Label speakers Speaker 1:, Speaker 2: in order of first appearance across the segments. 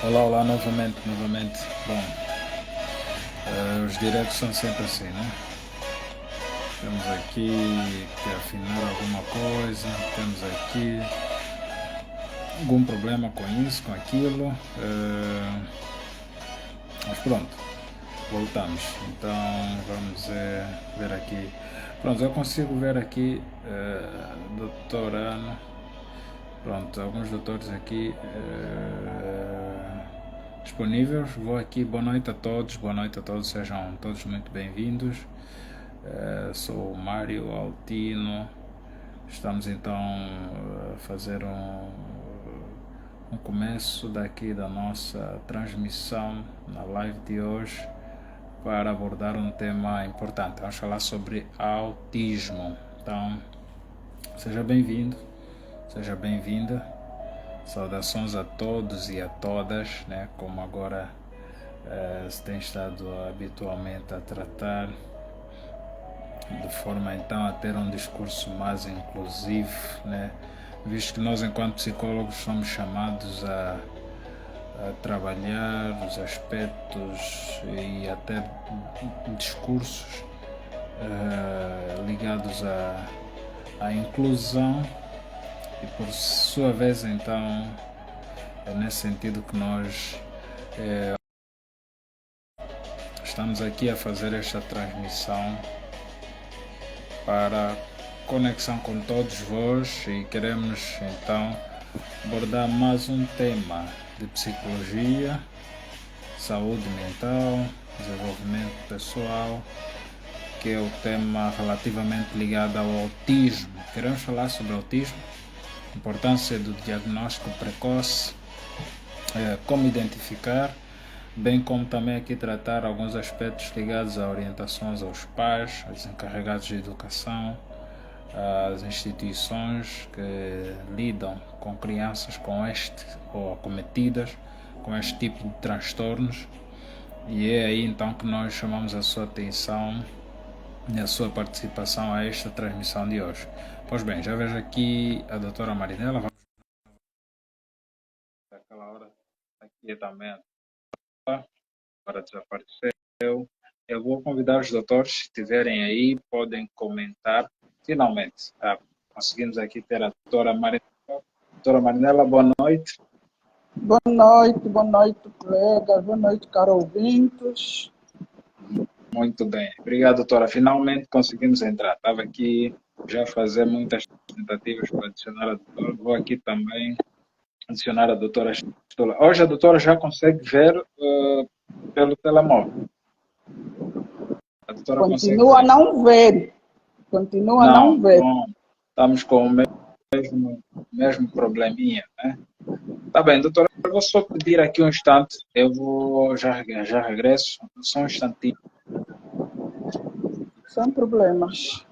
Speaker 1: Olá, olá, novamente, novamente. Bom, os diretos são sempre assim, né? Temos aqui que afinar alguma coisa, temos aqui algum problema com isso, com aquilo, mas pronto, voltamos. Então vamos ver aqui. Pronto, eu consigo ver aqui, doutor Ana. Pronto, alguns doutores aqui disponíveis. Vou aqui, boa noite a todos, sejam todos muito bem-vindos. Sou o Mário Altino. Estamos então a fazer um começo daqui da nossa transmissão na live de hoje para abordar um tema importante. Vamos falar sobre autismo. Então, seja bem-vindo, seja bem-vinda. Saudações a todos e a todas, né? Como agora se tem estado habitualmente a tratar, de forma então a ter um discurso mais inclusivo, né? Visto que nós enquanto psicólogos somos chamados a trabalhar os aspectos e até discursos ligados à inclusão, e por sua vez então é nesse sentido que nós estamos aqui a fazer esta transmissão para conexão com todos vós e queremos então abordar mais um tema de psicologia, saúde mental, desenvolvimento pessoal, que é o tema relativamente ligado ao autismo. Queremos falar sobre autismo, importância do diagnóstico precoce, como identificar, bem como também aqui tratar alguns aspectos ligados a orientações aos pais, aos encarregados de educação, às instituições que lidam com crianças com este ou acometidas com este tipo de transtornos. E é aí então que nós chamamos a sua atenção e a sua participação a esta transmissão de hoje. Pois bem, já vejo aqui a doutora Marinela, vamos naquela hora aqui também, agora desapareceu. Eu vou convidar os doutores, se estiverem aí, podem comentar. Finalmente, conseguimos aqui ter a doutora Marinela. Doutora Marinela, boa noite.
Speaker 2: Boa noite, colegas, boa noite, caro ouvintes.
Speaker 1: Muito bem, obrigado, doutora. Finalmente conseguimos entrar. Estava aqui já a fazer muitas tentativas para adicionar a doutora. Vou aqui também adicionar a doutora Estula. Hoje a doutora já consegue ver pelo telemóvel. A doutora
Speaker 2: Continua a não ver. Continua a não ver.
Speaker 1: Não, estamos com o mesmo probleminha, né? Tá bem, doutora, eu vou só pedir aqui um instante. Eu vou já regresso. Só um instantinho.
Speaker 2: Sem problemas.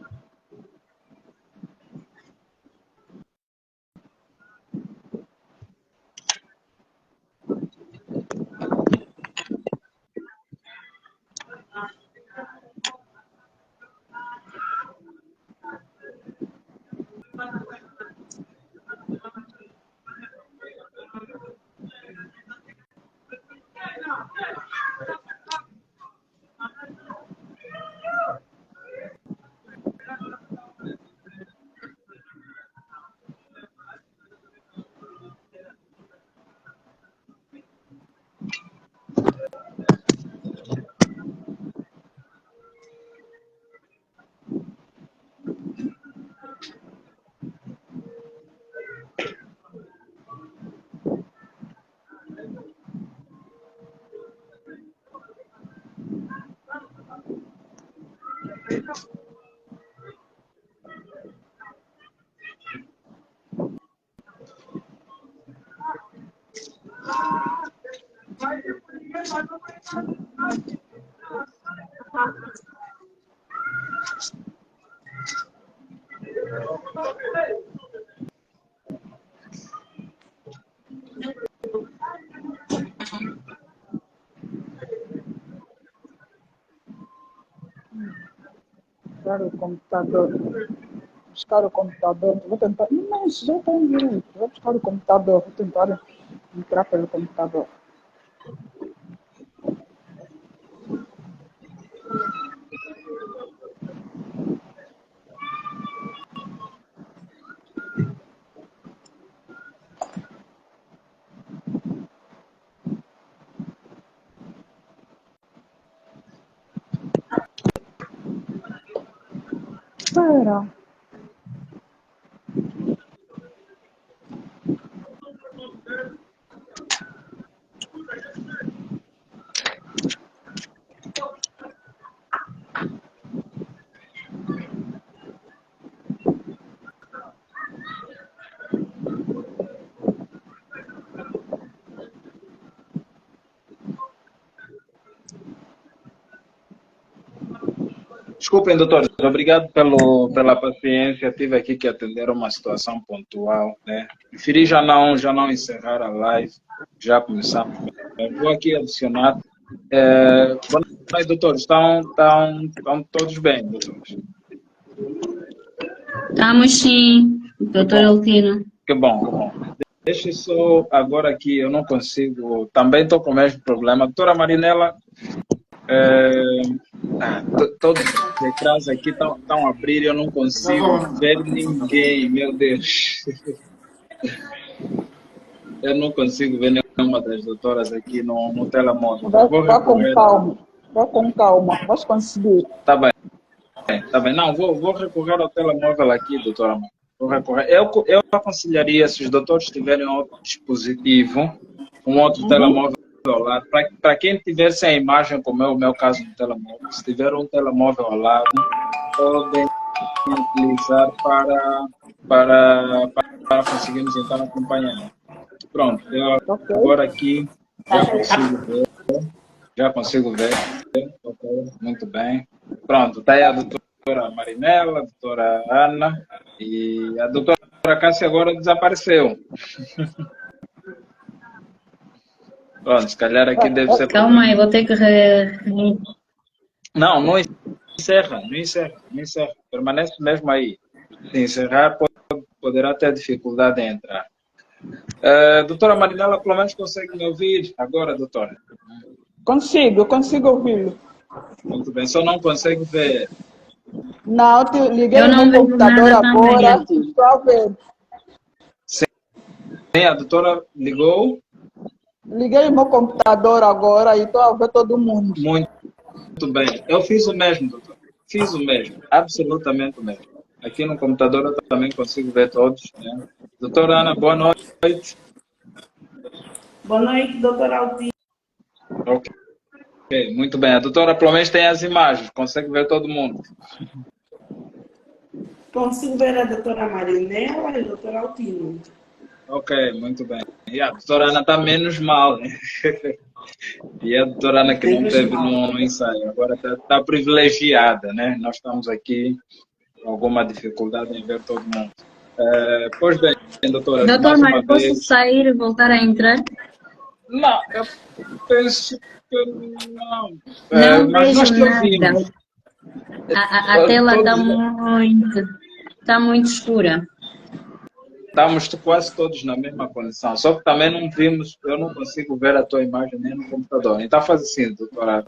Speaker 2: Buscar o computador. Buscar o computador. Vou tentar. Mas já está em direito. Vou buscar o computador. Vou tentar entrar pelo computador. Espera.
Speaker 1: Desculpem, doutores, obrigado pela paciência. Tive aqui que atender uma situação pontual, né? Preferi já não encerrar a live, já começamos. Vou aqui adicionar. Boa noite, doutores. Estão todos bem, doutores?
Speaker 3: Estamos sim, doutor Altino.
Speaker 1: Que bom, que bom. Deixa só agora aqui, eu não consigo. Também estou com o mesmo problema. Doutora Marinela, todos os ecrãs aqui estão a abrir e eu não consigo ver ninguém, meu Deus. Eu não consigo ver nenhuma das doutoras aqui no telemóvel.
Speaker 2: Vá com calma. Vá com calma. Vais conseguir.
Speaker 1: Tá bem. Tá bem. Não, vou recorrer ao telemóvel aqui, doutora. Vou recorrer. Eu aconselharia, se os doutores tiverem outro dispositivo, um outro telemóvel ao lado, para quem tiver sem imagem, como é o meu caso no telemóvel, se tiver um telemóvel ao lado, podem utilizar para conseguirmos então acompanhar. Pronto, eu agora aqui já consigo ver. Okay, muito bem. Pronto, está aí a doutora Marinela, a doutora Ana e a doutora Cássia agora desapareceu. Pronto, se calhar aqui deve ser...
Speaker 3: Calma aí, vou ter que...
Speaker 1: Não encerra. Permanece mesmo aí. Se encerrar, poderá ter dificuldade em entrar. Doutora Marinela, pelo menos consegue me ouvir agora, doutora?
Speaker 2: Consigo ouvi-lo.
Speaker 1: Muito bem, só não consegue ver.
Speaker 2: Não, liguei
Speaker 3: Eu não
Speaker 2: no
Speaker 3: vejo
Speaker 2: computador
Speaker 3: nada também
Speaker 2: agora.
Speaker 3: aqui.
Speaker 2: Estou a ver.
Speaker 1: Sim, a doutora ligou.
Speaker 2: Liguei o meu computador agora e estou a ver todo mundo.
Speaker 1: Muito bem. Eu fiz o mesmo, doutor. Fiz o mesmo. Absolutamente o mesmo. Aqui no computador eu também consigo ver todos. Né? Doutora Ana, boa noite.
Speaker 4: Boa noite, doutora Altino.
Speaker 1: Ok, muito bem. A doutora pelo menos tem as imagens. Consegue ver todo mundo.
Speaker 4: Consigo ver a doutora Marinela e a doutora Altino.
Speaker 1: Ok, muito bem. E a doutora Ana está menos mal, né? E a doutora Ana que não teve no ensaio, agora está privilegiada, né? Nós estamos aqui com alguma dificuldade em ver todo mundo. Pois bem, doutora,
Speaker 3: Doutor
Speaker 1: mais uma
Speaker 3: Mário, posso
Speaker 1: vez...
Speaker 3: sair e voltar a entrar?
Speaker 1: Não, eu penso que não.
Speaker 3: Não
Speaker 1: Mas nós te
Speaker 3: vejo
Speaker 1: ouvimos.
Speaker 3: nada. A tela está muito escura.
Speaker 1: Estamos quase todos na mesma condição, só que também não vimos, eu não consigo ver a tua imagem nem no computador. Então faz assim, doutora,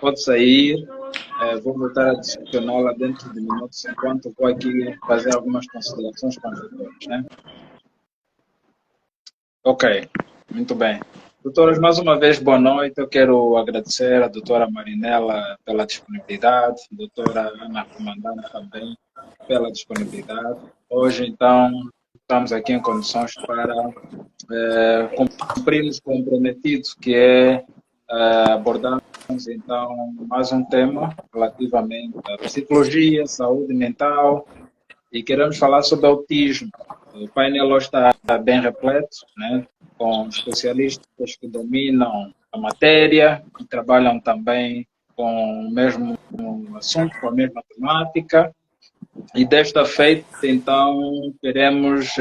Speaker 1: pode sair, vou voltar a adicioná-la dentro de minutos, enquanto vou aqui fazer algumas considerações com os doutores, né? Ok, muito bem. Doutoras, mais uma vez, boa noite. Eu quero agradecer à doutora Marinela pela disponibilidade, a doutora Ana Comandante também pela disponibilidade. Hoje, então, estamos aqui em condições para cumprirmos o comprometido, que é abordarmos, então, mais um tema relativamente à psicologia, saúde mental, e queremos falar sobre autismo. O painel hoje está bem repleto, né, com especialistas que dominam a matéria e trabalham também com o mesmo assunto, com a mesma temática. E desta feita, então, queremos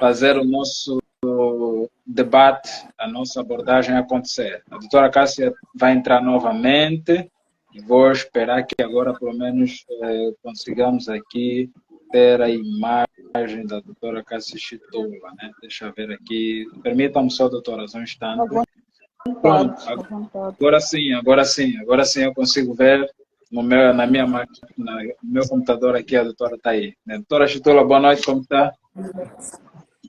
Speaker 1: fazer o nosso debate, a nossa abordagem acontecer. A doutora Cássia vai entrar novamente e vou esperar que agora, pelo menos, consigamos aqui ter a imagem da doutora Cássia Chitola, né? Deixa eu ver aqui. Permitam-me só, doutoras, um instante. Pronto,
Speaker 2: à vontade.
Speaker 1: agora sim eu consigo ver na minha máquina, no meu computador aqui, a doutora está aí. Doutora Chitula, boa noite, como está?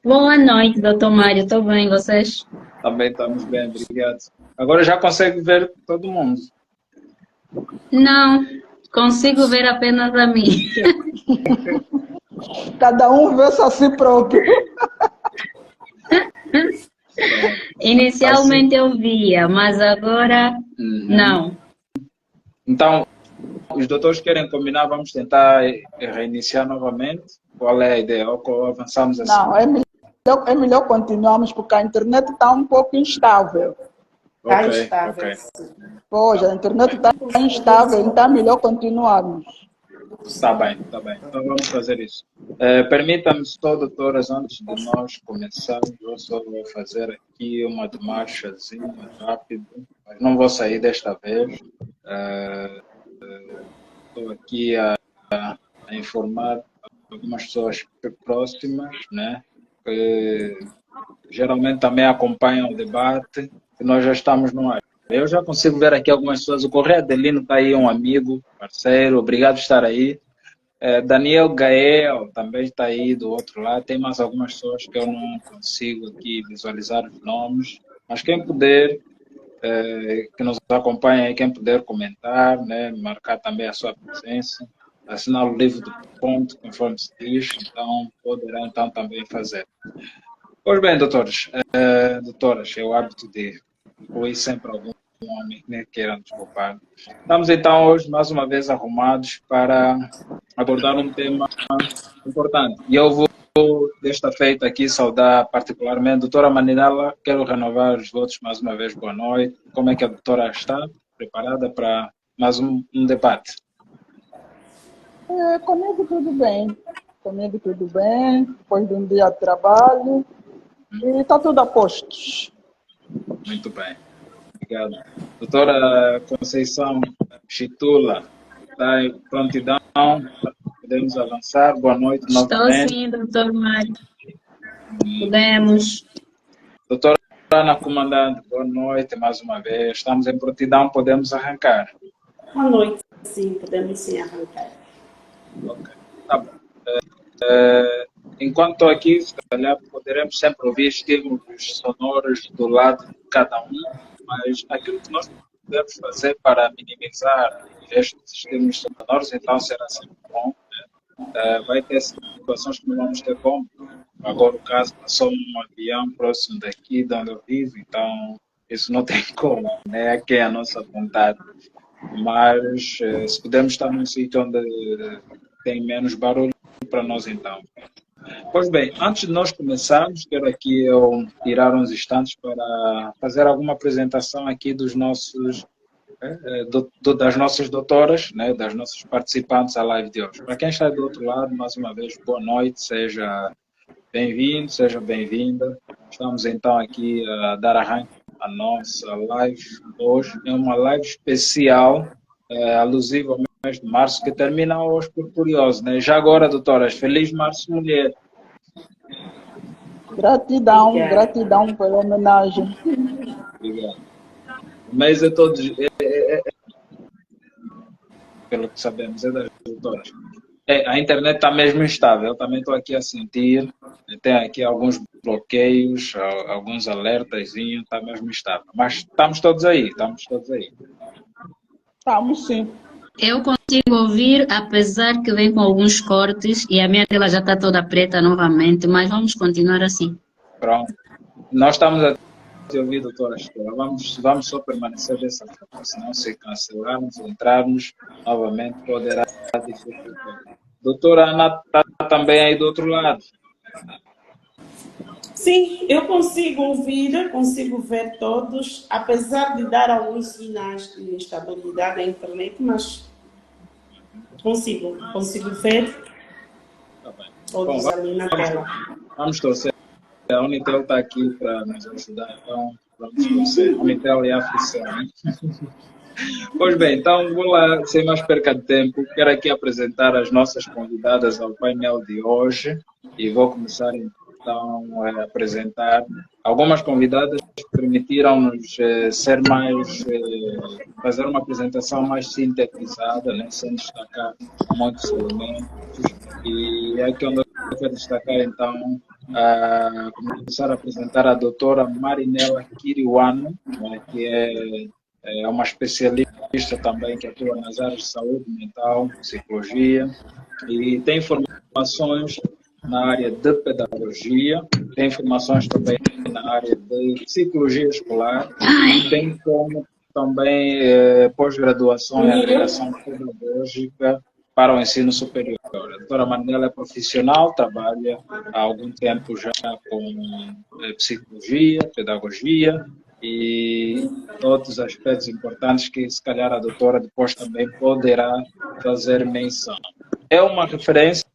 Speaker 3: Boa noite, doutor Mário. Estou bem, vocês?
Speaker 1: Também estamos bem, obrigado. Agora já consegue ver todo mundo.
Speaker 3: Não, consigo ver apenas a mim.
Speaker 2: Cada um vê-se a si próprio.
Speaker 3: Inicialmente eu via, mas agora não.
Speaker 1: Então, os doutores querem combinar, vamos tentar reiniciar novamente. Qual é a ideia? Ou avançamos assim?
Speaker 2: Não, é melhor continuarmos, porque a internet está um pouco instável.
Speaker 4: Está
Speaker 1: Ok,
Speaker 4: instável.
Speaker 1: ok.
Speaker 2: Pois, a internet está instável, então é melhor continuarmos.
Speaker 1: Está bem, está bem. Então vamos fazer isso. Permita-me só, doutoras, antes de nós começarmos, eu só vou fazer aqui uma demarchazinha rápido, mas não vou sair desta vez. Estou aqui a informar algumas pessoas próximas, né, que geralmente também acompanham o debate, que nós já estamos no ar. Eu já consigo ver aqui algumas pessoas. O Correia Adelino está aí, um amigo, parceiro, obrigado por estar aí. Daniel Gael também está aí do outro lado. Tem mais algumas pessoas que eu não consigo aqui visualizar os nomes, mas quem puder, que nos acompanha aí, quem puder comentar, né, marcar também a sua presença, assinar o livro do ponto, conforme se diz, então poderá então também fazer. Pois bem, doutores, doutoras, é o hábito de incluir sempre algum homem que queira nos poupar. Estamos então hoje mais uma vez arrumados para abordar um tema importante. E eu vou, desta feita aqui, saudar particularmente a doutora Manirala. Quero renovar os votos mais uma vez. Boa noite. Como é que a doutora está? Preparada para mais um debate?
Speaker 2: Comigo tudo bem. Comigo tudo bem, depois de um dia de trabalho. E está tudo a postos.
Speaker 1: Muito bem. Obrigado. Doutora Conceição Chitula, está em prontidão? Podemos avançar? Boa noite
Speaker 3: Estou
Speaker 1: novamente.
Speaker 3: sim, doutor Mário. Podemos.
Speaker 1: Doutora Ana Comandante, boa noite mais uma vez. Estamos em prontidão, podemos arrancar?
Speaker 4: Boa noite, sim, podemos sim arrancar.
Speaker 1: Ok, tá bom. Enquanto estou aqui, se calhar poderemos sempre ouvir estímulos sonoros do lado de cada um, mas aquilo que nós podemos fazer para minimizar estes estímulos sonoros, então será sempre bom. Vai ter situações que não vamos ter como. Agora, o caso, passou um avião próximo daqui, de onde eu vivo, então isso não tem como, né? Aqui é a nossa vontade. Mas se pudermos estar num sítio onde tem menos barulho, para nós então. Pois bem, antes de nós começarmos, quero aqui eu tirar uns instantes para fazer alguma apresentação aqui dos nossos, das nossas doutoras, né, das nossas participantes à live de hoje. Para quem está do outro lado, mais uma vez, boa noite, seja bem-vindo, seja bem-vinda. Estamos então aqui a dar arranque à nossa live hoje. É uma live especial, alusiva ao mês de março, que termina hoje por curioso, né? Já agora, doutoras, feliz Março Mulher.
Speaker 2: Gratidão, gratidão pela homenagem.
Speaker 1: Obrigado. Mas é todos, pelo que sabemos, é das doutoras. A internet está mesmo instável, eu também estou aqui a sentir, tem aqui alguns bloqueios, alguns alertas, está mesmo instável. Mas estamos todos aí, estamos todos aí.
Speaker 2: Estamos sim.
Speaker 3: Eu consigo ouvir, apesar que vem com alguns cortes e a minha tela já está toda preta novamente, mas vamos continuar assim.
Speaker 1: Pronto. Nós estamos a te ouvir, doutora Estela. Vamos só permanecer dessa forma, senão se cancelarmos, entrarmos novamente, poderá dificultar. Doutora Ana está também aí do outro lado.
Speaker 4: Sim, eu consigo ouvir, consigo ver todos, apesar de dar alguns sinais de instabilidade na internet, mas consigo ver
Speaker 1: Tá bem.
Speaker 4: todos
Speaker 1: Bom,
Speaker 4: ali na tela.
Speaker 1: vamos torcer. A Unitel está aqui para nos ajudar, então vamos torcer. A Unitel é a aflição, né? Pois bem, então vou lá, sem mais perca de tempo, quero aqui apresentar as nossas convidadas ao painel de hoje e vou começar então apresentar. Algumas convidadas permitiram-nos fazer uma apresentação mais sintetizada, né, sem destacar muitos elementos. E aqui onde eu quero destacar, então, começar a apresentar a doutora Marinela Kiriwano, né, que é uma especialista também que atua nas áreas de saúde mental, psicologia, e tem formações na área de pedagogia, tem formações também na área de psicologia escolar, bem como também pós-graduação em agregação pedagógica para o ensino superior. A doutora Marinela é profissional, trabalha há algum tempo já com psicologia, pedagogia e outros aspectos importantes que se calhar a doutora depois também poderá fazer menção. É uma referência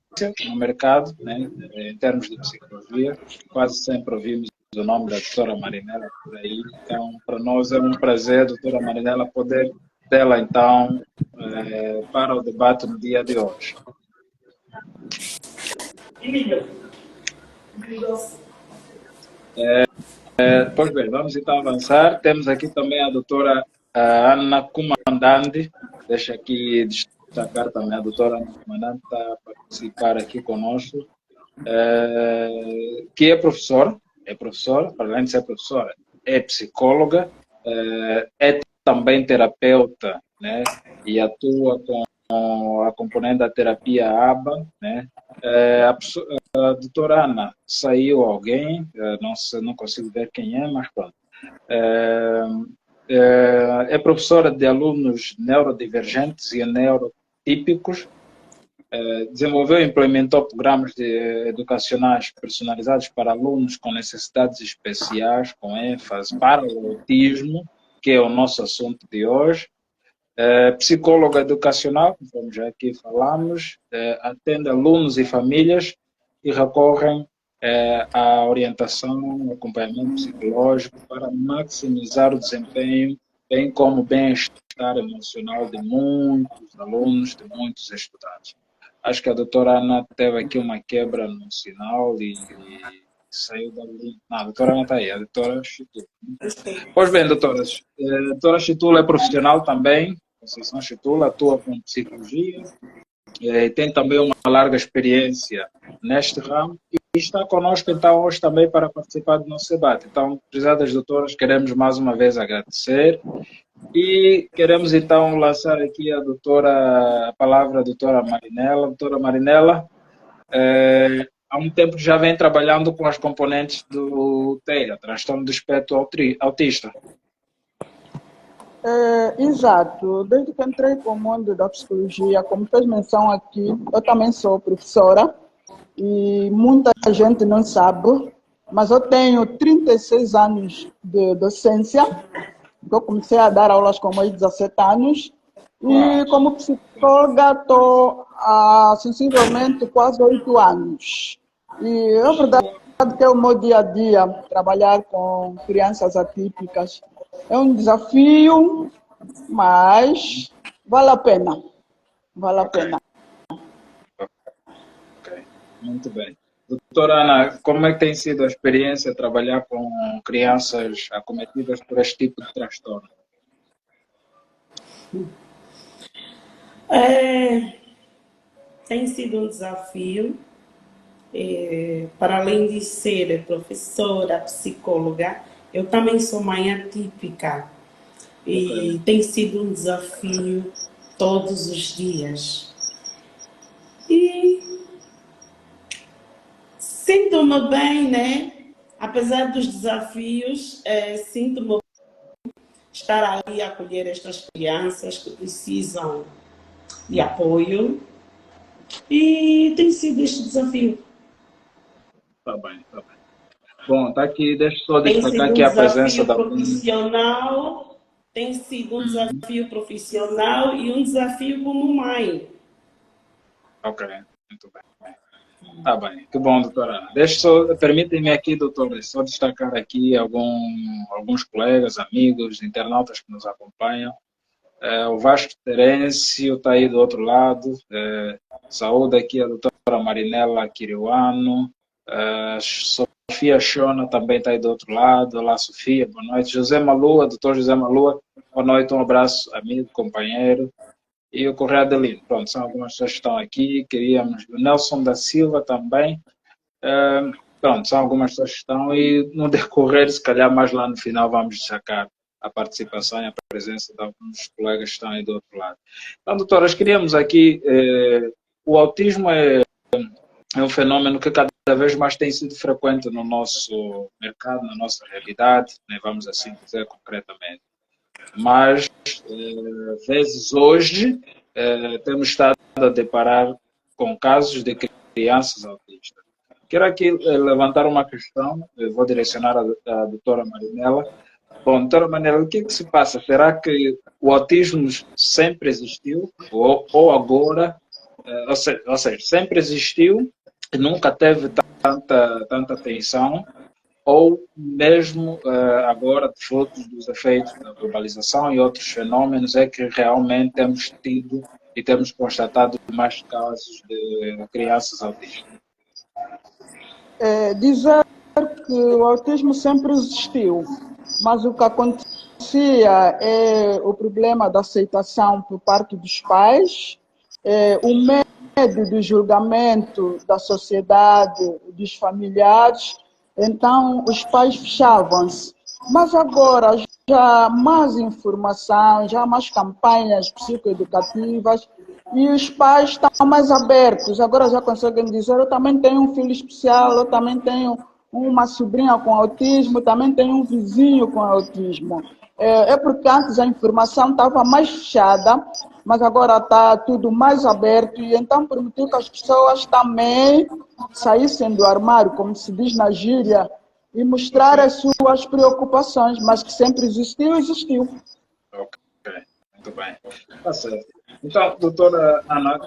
Speaker 1: no mercado, né, em termos de psicologia, quase sempre ouvimos o nome da doutora Marinela por aí, então para nós é um prazer, doutora Marinela, poder tê-la então para o debate no dia de hoje. Pois bem, vamos então avançar. Temos aqui também a doutora Ana Comandante. Deixa aqui destacar também a doutora Ana Comandante está a participar aqui conosco, que é professora, para além de ser professora, é psicóloga, é também terapeuta, né, e atua com a componente da terapia ABA, né. A doutora Ana, saiu alguém, não consigo ver quem é, mas pronto. É professora de alunos neurodivergentes e neurotípicos, desenvolveu e implementou programas educacionais personalizados para alunos com necessidades especiais, com ênfase para o autismo, que é o nosso assunto de hoje. Psicóloga educacional, como já aqui falamos, atende alunos e famílias e recorrem à orientação, acompanhamento psicológico para maximizar o desempenho, bem como o bem-estar emocional de muitos alunos, de muitos estudantes. Acho que a doutora Ana teve aqui uma quebra no sinal e saiu dali. Não, a doutora Ana está aí, a doutora Chitula. Pois bem, doutoras, a doutora Chitula é profissional também, Conceição Chitula, atua com psicologia, tem também uma larga experiência neste ramo e está conosco então hoje também para participar do nosso debate. Então, prezadas doutoras, queremos mais uma vez agradecer e queremos então lançar aqui a palavra à doutora Marinela. Doutora Marinela, há um tempo que já vem trabalhando com as componentes do TEA, transtorno do espectro autista.
Speaker 2: Exato. Desde que entrei para o mundo da psicologia, como fez menção aqui, eu também sou professora e muita gente não sabe, mas eu tenho 36 anos de docência. Eu comecei a dar aulas com mais de 17 anos e como psicóloga estou há sensivelmente quase 8 anos. E é verdade que é o meu dia a dia trabalhar com crianças atípicas. É um desafio, mas vale a pena. Vale a pena.
Speaker 1: Ok, muito bem. Doutora Ana, como é que tem sido a experiência de trabalhar com crianças acometidas por este tipo de transtorno?
Speaker 4: Tem sido um desafio. Para além de ser professora, psicóloga, eu também sou mãe atípica. E tem sido um desafio todos os dias. E sinto-me bem, né? Apesar dos desafios, sinto-me estar ali a acolher estas crianças que precisam de apoio. E tem sido este desafio.
Speaker 1: Tá bem, tá bem. Bom, está aqui, deixa eu só destacar aqui a presença da...
Speaker 4: Tem sido um desafio profissional e um desafio como mãe.
Speaker 1: Ok, muito bem. Tá bem, que bom, doutora. Permitem-me aqui, doutora, só destacar aqui alguns colegas, amigos, internautas que nos acompanham. O Vasco Terêncio está aí do outro lado. Saúde aqui a doutora Marinela Kiriwano. Sofia Shona também está aí do outro lado. Olá, Sofia, boa noite. José Malua, doutor José Malua, boa noite, um abraço, amigo, companheiro. E o Correia Adelino. Pronto, são algumas pessoas que estão aqui. Queríamos o Nelson da Silva também. Pronto, são algumas pessoas que estão e no decorrer, se calhar mais lá no final, vamos destacar a participação e a presença de alguns colegas que estão aí do outro lado. Então, doutoras, queríamos aqui, o autismo é um fenômeno que cada vez mais tem sido frequente no nosso mercado, na nossa realidade, né, vamos assim dizer concretamente. Mas, vezes hoje, temos estado a deparar com casos de crianças autistas. Quero aqui levantar uma questão, vou direcionar à doutora Marinela. Bom, doutora Marinela, o que é que se passa? Será que o autismo sempre existiu ou agora, ou seja, sempre existiu e nunca teve tanta atenção, ou mesmo agora, fruto dos efeitos da globalização e outros fenômenos, é que realmente temos tido e temos constatado mais casos de crianças autistas?
Speaker 2: Dizer que o autismo sempre existiu, mas o que acontecia é o problema da aceitação por parte dos pais, o medo do julgamento da sociedade, dos familiares, então os pais fechavam-se. Mas agora já há mais informação, já há mais campanhas psicoeducativas e os pais estão mais abertos. Agora já conseguem dizer, eu também tenho um filho especial, eu também tenho uma sobrinha com autismo, também tenho um vizinho com autismo. É porque antes a informação estava mais fechada, mas agora está tudo mais aberto e então permitiu que as pessoas também saíssem do armário, como se diz na gíria, e mostrar as suas preocupações, mas que sempre existiu, existiu.
Speaker 1: Ok, muito bem. Tá certo. Então, doutora Ana,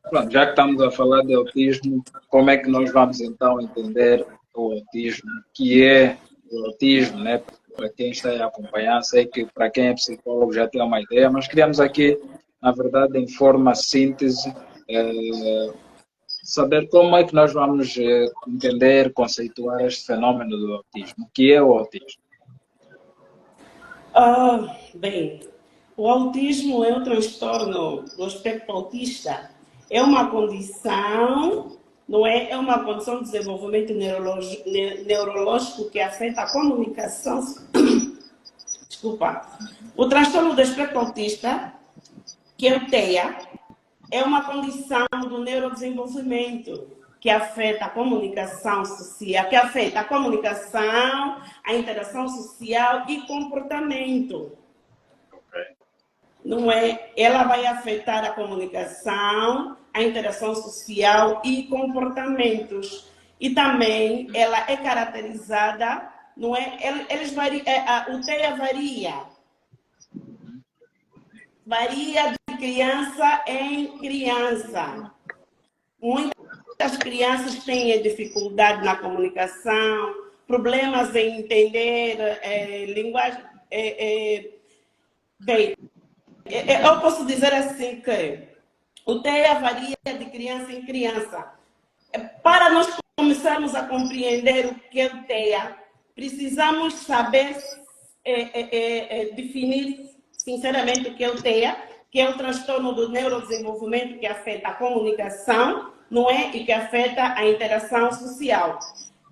Speaker 1: pronto, já que estamos a falar de autismo, como é que nós vamos então entender o autismo? O que é o autismo, né? Para quem está a acompanhar, sei que para quem é psicólogo já tem uma ideia, mas queríamos aqui, na verdade, em forma síntese, saber como é que nós vamos entender, conceituar este fenômeno do autismo. O que é o autismo?
Speaker 4: Bem, o autismo é um transtorno do espectro autista. É uma condição, não é? É uma condição de desenvolvimento neurológico que afeta a comunicação. Desculpa. O transtorno do espectro autista, que é o TEA, é uma condição do neurodesenvolvimento que afeta a comunicação social, que afeta a comunicação, a interação social e comportamento. Não é? Ela vai afetar a comunicação, a interação social e comportamentos. E também ela é caracterizada, não é? O TEA varia de criança em criança. Muitas crianças têm dificuldade na comunicação, problemas em entender linguagem. Bem, eu posso dizer assim que o TEA varia de criança em criança. Para nós começarmos a compreender o que é o TEA, precisamos saber definir sinceramente o que é o TEA, que é o transtorno do neurodesenvolvimento que afeta a comunicação, não é? E que afeta a interação social.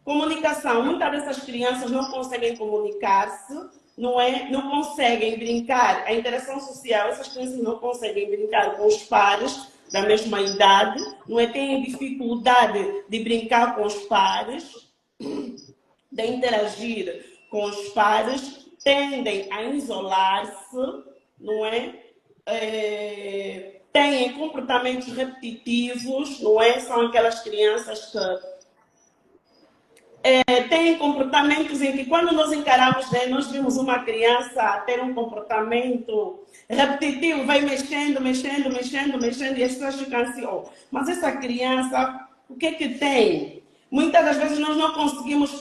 Speaker 4: Comunicação, muitas dessas crianças não conseguem comunicar-se, não é? Não conseguem brincar. A interação social, essas crianças não conseguem brincar com os pares da mesma idade, não é? Têm dificuldade de brincar com os pares, de interagir com os pares, tendem a isolar-se, não é? Têm comportamentos repetitivos, não é? São aquelas crianças que têm comportamentos em que quando nós encaramos, né, nós vimos uma criança ter um comportamento repetitivo, vai mexendo, e as pessoas ficam assim, mas essa criança, o que é que tem? Muitas das vezes nós não conseguimos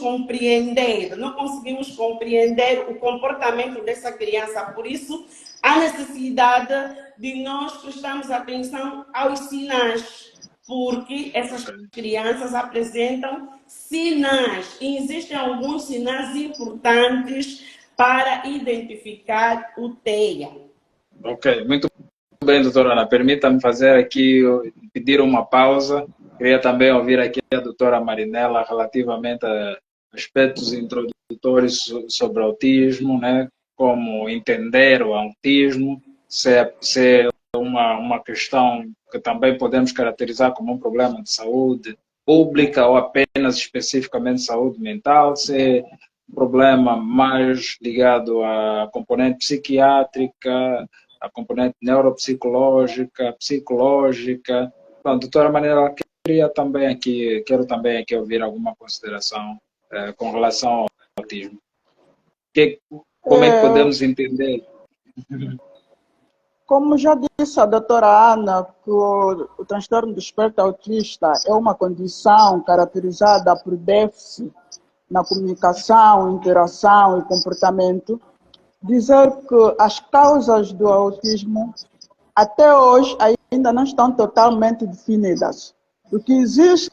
Speaker 4: compreender o comportamento dessa criança. Por isso, há necessidade de nós prestarmos atenção aos sinais. porque essas crianças apresentam sinais, e existem alguns sinais importantes para identificar o TEA.
Speaker 1: Ok, muito bem, doutora Ana. Permita-me fazer aqui, pedir uma pausa. Queria também ouvir aqui a doutora Marinela relativamente a aspectos introdutórios sobre autismo, né? Como entender o autismo, se é uma questão que também podemos caracterizar como um problema de saúde pública ou apenas especificamente saúde mental, se é um problema mais ligado à componente psiquiátrica, a componente neuropsicológica, psicológica. Bom, doutora Marinela, quero também aqui ouvir alguma consideração com relação ao autismo. Como é que podemos entender?
Speaker 2: Como já disse a doutora Ana, que o transtorno do espectro autista é uma condição caracterizada por déficit na comunicação, interação e comportamento, dizer que as causas do autismo até hoje ainda não estão totalmente definidas. O que existe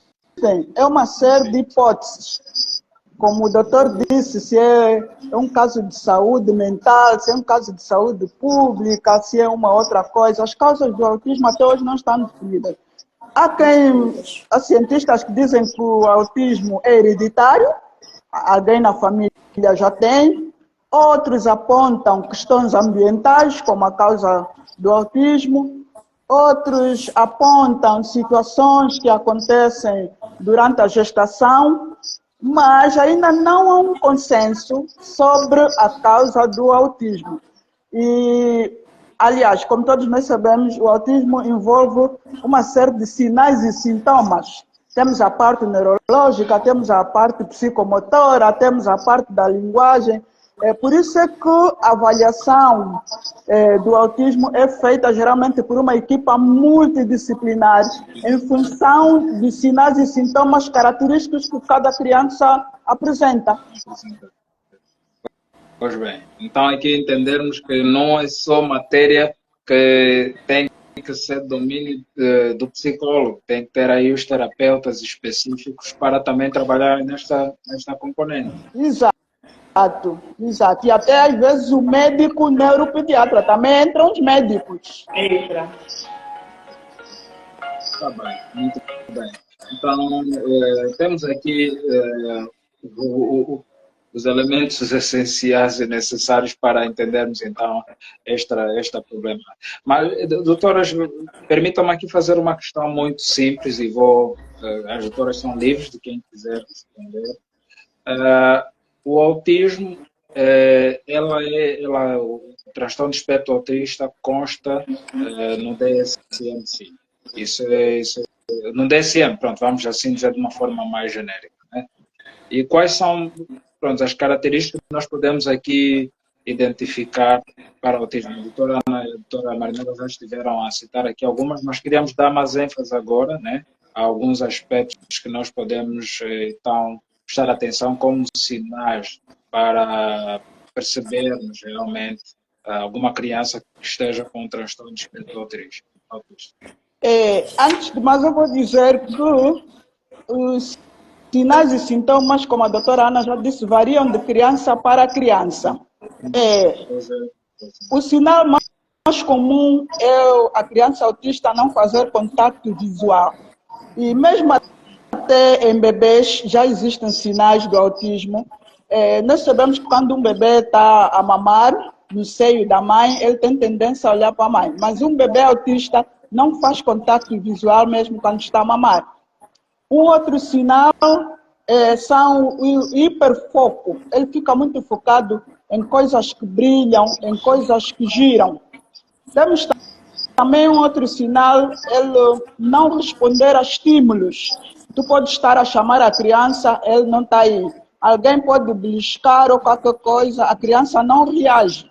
Speaker 2: é uma série de hipóteses. Como o doutor disse, se é um caso de saúde mental, se é um caso de saúde pública, se é uma outra coisa. As causas do autismo até hoje não estão definidas. Há cientistas que dizem que o autismo é hereditário, alguém na família já tem. Outros apontam questões ambientais como a causa do autismo. Outros apontam situações que acontecem durante a gestação, mas ainda não há um consenso sobre a causa do autismo. E, aliás, como todos nós sabemos, o autismo envolve uma série de sinais e sintomas. Temos a parte neurológica, temos a parte psicomotora, temos a parte da linguagem. Por isso é que a avaliação do autismo é feita geralmente por uma equipa multidisciplinar em função de sinais e sintomas característicos que cada criança apresenta.
Speaker 1: Pois bem, então aqui entendermos que não é só matéria que tem que ser domínio do psicólogo, tem que ter aí os terapeutas específicos para também trabalhar nesta componente.
Speaker 2: Exato. E até às vezes o médico neuropediatra também entram os médicos.
Speaker 4: Entra.
Speaker 1: Tá bem, muito bem. Então, temos aqui os elementos essenciais e necessários para entendermos, então, esta problema. Mas, doutoras, permitam-me aqui fazer uma questão muito simples e as doutoras são livres de quem quiser responder. O autismo, o transtorno de espectro autista consta no DSM-5. Isso no DSM, pronto, vamos assim dizer de uma forma mais genérica, né? E quais são, pronto, as características que nós podemos aqui identificar para o autismo? A doutora Ana e a doutora Marinela já estiveram a citar aqui algumas, mas queríamos dar mais ênfase agora, né, a alguns aspectos que nós podemos, então, prestar atenção como sinais para percebermos realmente alguma criança que esteja com um transtorno de espectro autista.
Speaker 2: Antes de mais, eu vou dizer que os sinais e sintomas, como a doutora Ana já disse, variam de criança para criança. O sinal mais comum é a criança autista não fazer contato visual. E mesmo até em bebês já existem sinais do autismo. Nós sabemos que quando um bebê está a mamar no seio da mãe, ele tem tendência a olhar para a mãe. Mas um bebê autista não faz contato visual mesmo quando está a mamar. Um outro sinal são o hiperfoco. Ele fica muito focado em coisas que brilham, em coisas que giram. Temos também um outro sinal, ele não responder a estímulos. Tu pode estar a chamar a criança, ele não está aí. Alguém pode beliscar ou qualquer coisa, a criança não reage.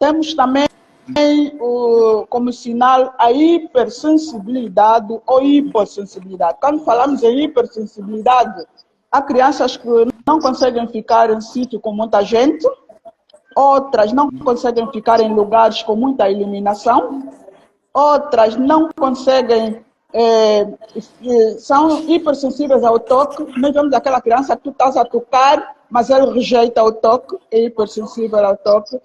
Speaker 2: Temos também como sinal a hipersensibilidade ou hipossensibilidade. Quando falamos em hipersensibilidade, há crianças que não conseguem ficar em sítio com muita gente, outras não conseguem ficar em lugares com muita iluminação, outras não conseguem são hipersensíveis ao toque. Nós vemos aquela criança que tu estás a tocar, mas ele rejeita o toque, é hipersensível ao toque.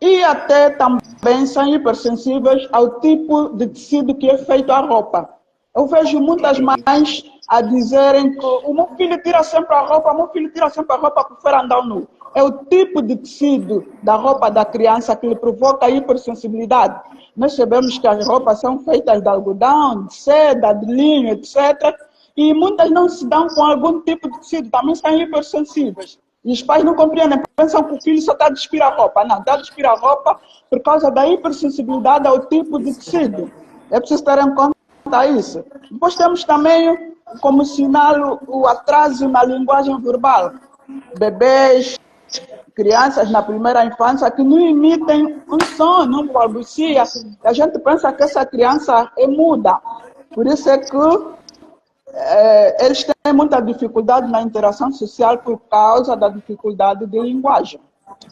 Speaker 2: E até também são hipersensíveis ao tipo de tecido que é feito a roupa. Eu vejo muitas mães a dizerem que o meu filho tira sempre a roupa, o meu filho tira sempre a roupa por fora andar nu. É o tipo de tecido da roupa da criança que lhe provoca hipersensibilidade. Nós sabemos que as roupas são feitas de algodão, de seda, de linho, etc. E muitas não se dão com algum tipo de tecido, também são hipersensíveis. E os pais não compreendem, pensam que o filho só está a despir a roupa. Não, está a despir a roupa por causa da hipersensibilidade ao tipo de tecido. É preciso ter em conta isso. Depois temos também como sinal o atraso na linguagem verbal. Bebês, crianças na primeira infância que não emitem um som, não balbucia. A gente pensa que essa criança é muda. Por isso é que eles têm muita dificuldade na interação social por causa da dificuldade de linguagem.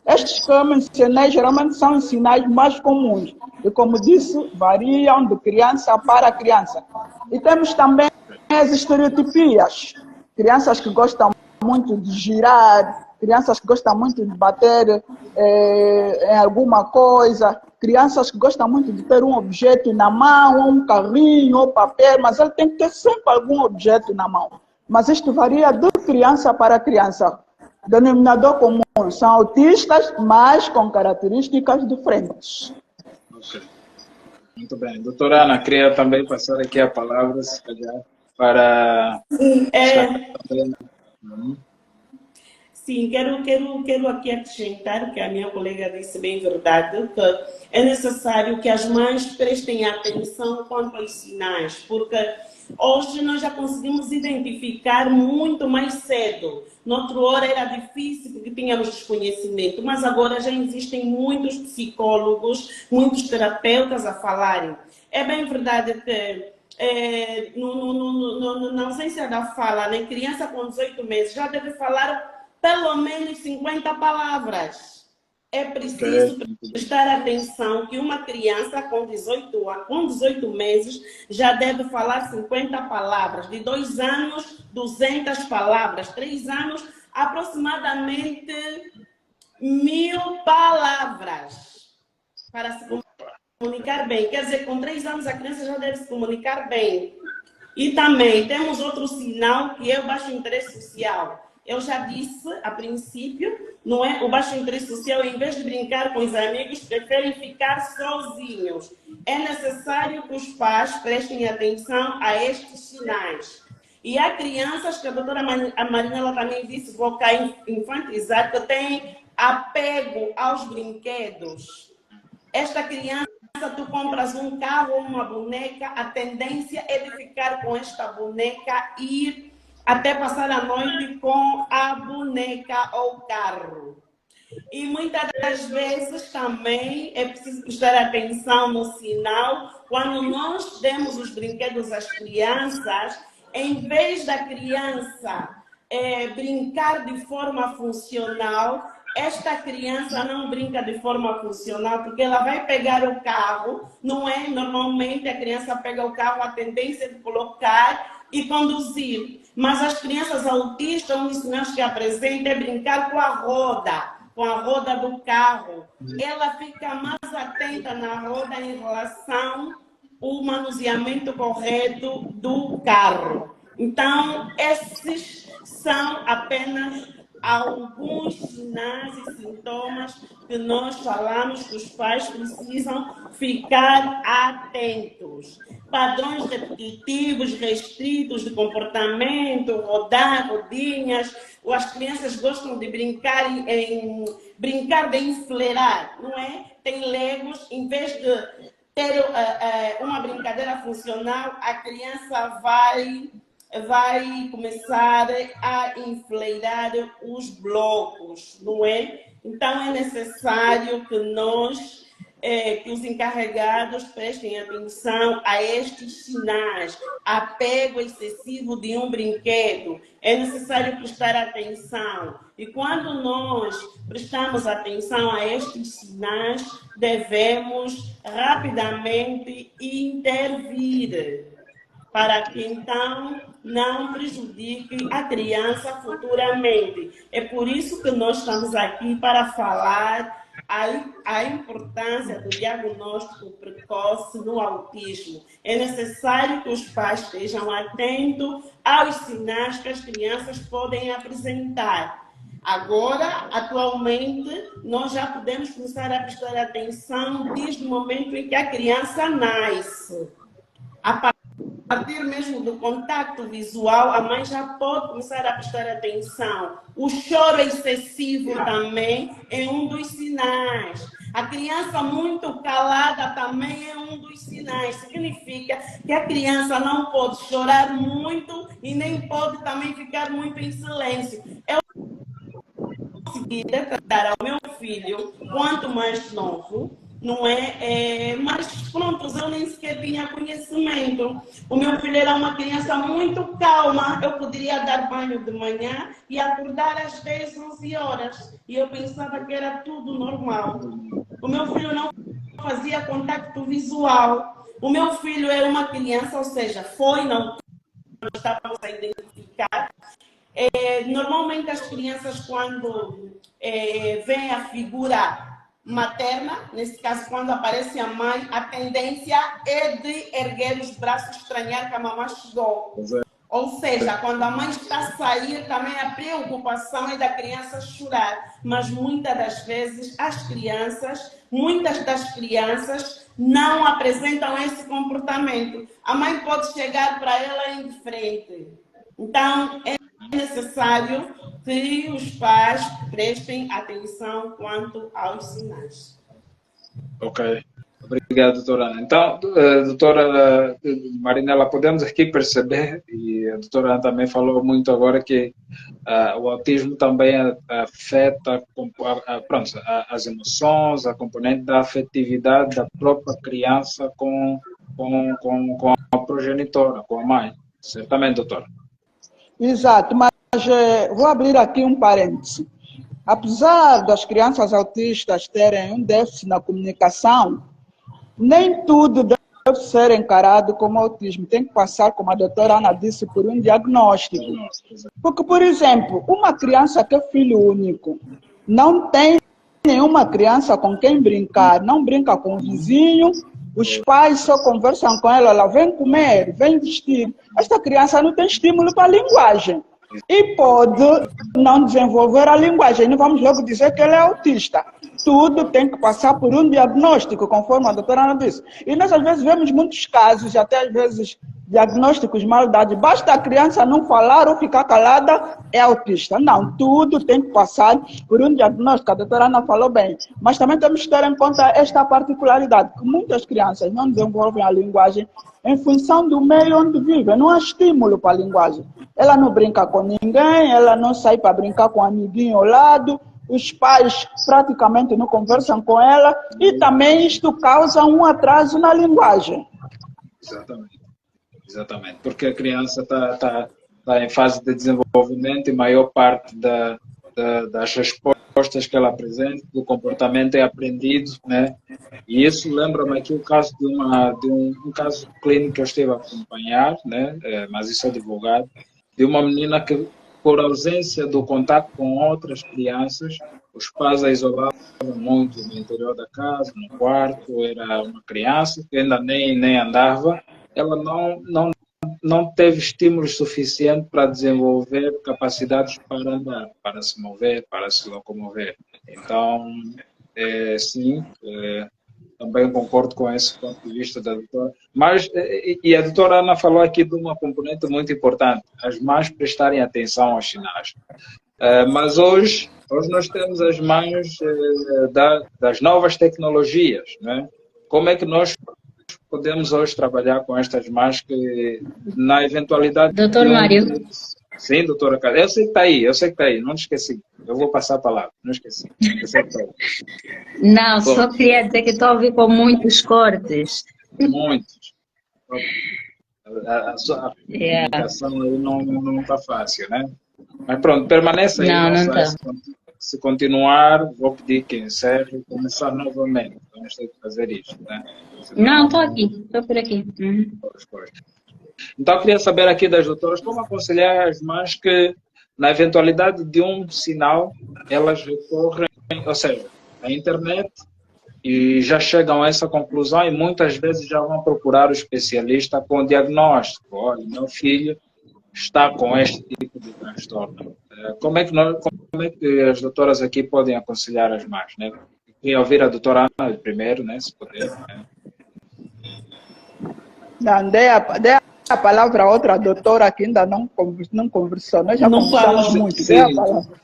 Speaker 2: Estes que eu mencionei geralmente são os sinais mais comuns e, como disse, variam de criança para criança. E temos também as estereotipias. Crianças que gostam muito de girar, crianças que gostam muito de bater em alguma coisa, crianças que gostam muito de ter um objeto na mão, um carrinho, ou papel, mas ele tem que ter sempre algum objeto na mão. Mas isto varia de criança para criança. Denominador comum são autistas, mas com características diferentes.
Speaker 1: Ok. Muito bem. Doutora Ana, queria também passar aqui a palavra, se calhar, para...
Speaker 4: Sim, quero aqui acrescentar que a minha colega disse bem verdade, que é necessário que as mães prestem atenção quanto aos sinais, porque hoje nós já conseguimos identificar muito mais cedo. Noutra hora era difícil porque tínhamos desconhecimento, mas agora já existem muitos psicólogos, muitos terapeutas a falarem. É bem verdade que na ausência da fala, né, criança com 18 meses já deve falar pelo menos 50 palavras. É preciso prestar atenção que uma criança com 18 meses já deve falar 50 palavras. De 2 anos, 200 palavras. 3 anos, aproximadamente 1000 palavras para se comunicar bem. Quer dizer, com 3 anos a criança já deve se comunicar bem. E também temos outro sinal que é o baixo interesse social. Eu já disse a princípio, não é? O baixo interesse social, em vez de brincar com os amigos, preferem ficar sozinhos. É necessário que os pais prestem atenção a estes sinais. E há crianças, que a doutora Marinela também disse, vou cá infantilizar, que têm apego aos brinquedos. Esta criança, tu compras um carro ou uma boneca, a tendência é de ficar com esta boneca e ir até passar a noite com a boneca ou carro. E muitas das vezes também é preciso prestar atenção no sinal. Quando nós demos os brinquedos às crianças, em vez da criança brincar de forma funcional, esta criança não brinca de forma funcional porque ela vai pegar o carro, não é? Normalmente a criança pega o carro, a tendência é de colocar e conduzir. Mas as crianças autistas, um dos sinais que apresentam é brincar com a roda do carro. Ela fica mais atenta na roda em relação ao manuseamento correto do carro. Então, esses são apenas alguns sinais e sintomas que nós falamos que os pais precisam ficar atentos. Padrões repetitivos, restritos de comportamento, rodar, rodinhas, ou as crianças gostam de brincar brincar de enfileirar, não é? Tem legos, em vez de ter uma brincadeira funcional, a criança vai começar a enfileirar os blocos, não é? Então é necessário que nós, que os encarregados prestem atenção a estes sinais. Apego excessivo de um brinquedo, é necessário prestar atenção. E quando nós prestamos atenção a estes sinais, devemos rapidamente intervir. para que então não prejudique a criança futuramente. É por isso que nós estamos aqui para falar a importância do diagnóstico precoce no autismo. É necessário que os pais estejam atentos aos sinais que as crianças podem apresentar. Agora, atualmente, nós já podemos começar a prestar atenção desde o momento em que a criança nasce. A partir mesmo do contato visual, a mãe já pode começar a prestar atenção. O choro excessivo também é um dos sinais. A criança muito calada também é um dos sinais. Significa que a criança não pode chorar muito e nem pode também ficar muito em silêncio. Eu consegui detectar ao meu filho, quanto mais novo, não é? Mas pronto, eu nem sequer tinha conhecimento. O meu filho era uma criança muito calma. Eu poderia dar banho de manhã e acordar às 10, 11 horas. E eu pensava que era tudo normal. O meu filho não fazia contato visual. O meu filho era uma criança, ou seja, não estávamos a identificar. Normalmente as crianças, quando veem a figura materna, nesse caso, quando aparece a mãe, a tendência é de erguer os braços, estranhar que a mamãe chegou. Ou seja, quando a mãe está a sair, também a preocupação é da criança chorar. Mas muitas das vezes, muitas das crianças não apresentam esse comportamento. A mãe pode chegar para ela indiferente. Então, é necessário que os pais prestem atenção quanto aos sinais.
Speaker 1: Ok. Obrigado, doutora Ana. Então, doutora Marinela, podemos aqui perceber, e a doutora Ana também falou muito agora, que o autismo também afeta as emoções, a componente da afetividade da própria criança com a progenitora, com a mãe. Certamente, doutora.
Speaker 2: Exato, mas vou abrir aqui um parêntese. Apesar das crianças autistas terem um déficit na comunicação, nem tudo deve ser encarado como autismo. Tem que passar, como a doutora Ana disse, por um diagnóstico. Porque, por exemplo, uma criança que é filho único, não tem nenhuma criança com quem brincar, não brinca com o vizinho, os pais só conversam com ela vem comer, vem vestir. Esta criança não tem estímulo para a linguagem. E pode não desenvolver a linguagem. Não vamos logo dizer que ele é autista. Tudo tem que passar por um diagnóstico, conforme a doutora Ana disse. E nós, às vezes, vemos muitos casos, até às vezes, diagnósticos mal dados. Basta a criança não falar ou ficar calada, é autista. Não, tudo tem que passar por um diagnóstico. A doutora Ana falou bem. Mas também temos que ter em conta esta particularidade, que muitas crianças não desenvolvem a linguagem em função do meio onde vivem. Não há estímulo para a linguagem. Ela não brinca com ninguém, ela não sai para brincar com um amiguinho ao lado, os pais praticamente não conversam com ela e também isto causa um atraso na linguagem.
Speaker 1: Exatamente. Porque a criança está em fase de desenvolvimento e a maior parte das respostas que ela apresenta, do comportamento é aprendido, né? E isso lembra-me aqui o caso de um caso clínico que eu estive a acompanhar, né? Mas isso é divulgado, de uma menina que, por ausência do contato com outras crianças, os pais a isolavam muito no interior da casa, no quarto, era uma criança que ainda nem andava, ela não teve estímulos suficientes para desenvolver capacidades para andar, para se mover, para se locomover. Então, sim, também concordo com esse ponto de vista da doutora. Mas, e a doutora Ana falou aqui de uma componente muito importante, as mães prestarem atenção aos sinais. Mas hoje nós temos as mães das novas tecnologias, né? Como é que nós podemos hoje trabalhar com estas mães que, na eventualidade...
Speaker 3: Doutor Mário.
Speaker 1: Sim, doutora Carla. Eu sei que está aí, não te esqueci. Eu vou passar a palavra, não esqueci. Eu sei que está aí.
Speaker 3: Não, bom, só queria dizer que estou a ouvir com muitos cortes.
Speaker 1: Muitos. A comunicação aí não está fácil, né? Mas pronto, permaneça aí.
Speaker 3: Não está.
Speaker 1: Se continuar, vou pedir que encerre e começar novamente. Vamos ter que fazer isto, né?
Speaker 3: Não, estou aqui, estou por aqui.
Speaker 1: Pois. Então, eu queria saber aqui das doutoras como aconselhar as mães que, na eventualidade de um sinal, elas recorrem, ou seja, à internet e já chegam a essa conclusão e muitas vezes já vão procurar o especialista com o diagnóstico. Olha, meu filho está com este tipo de transtorno. Como é que as doutoras aqui podem aconselhar as mães, né? Queria ouvir a doutora Ana primeiro, né, se puder. Né?
Speaker 2: Não, dei a palavra a outra doutora que ainda não conversou. Nós já
Speaker 4: Não
Speaker 2: conversamos
Speaker 4: falou.
Speaker 2: muito. Dei a palavra.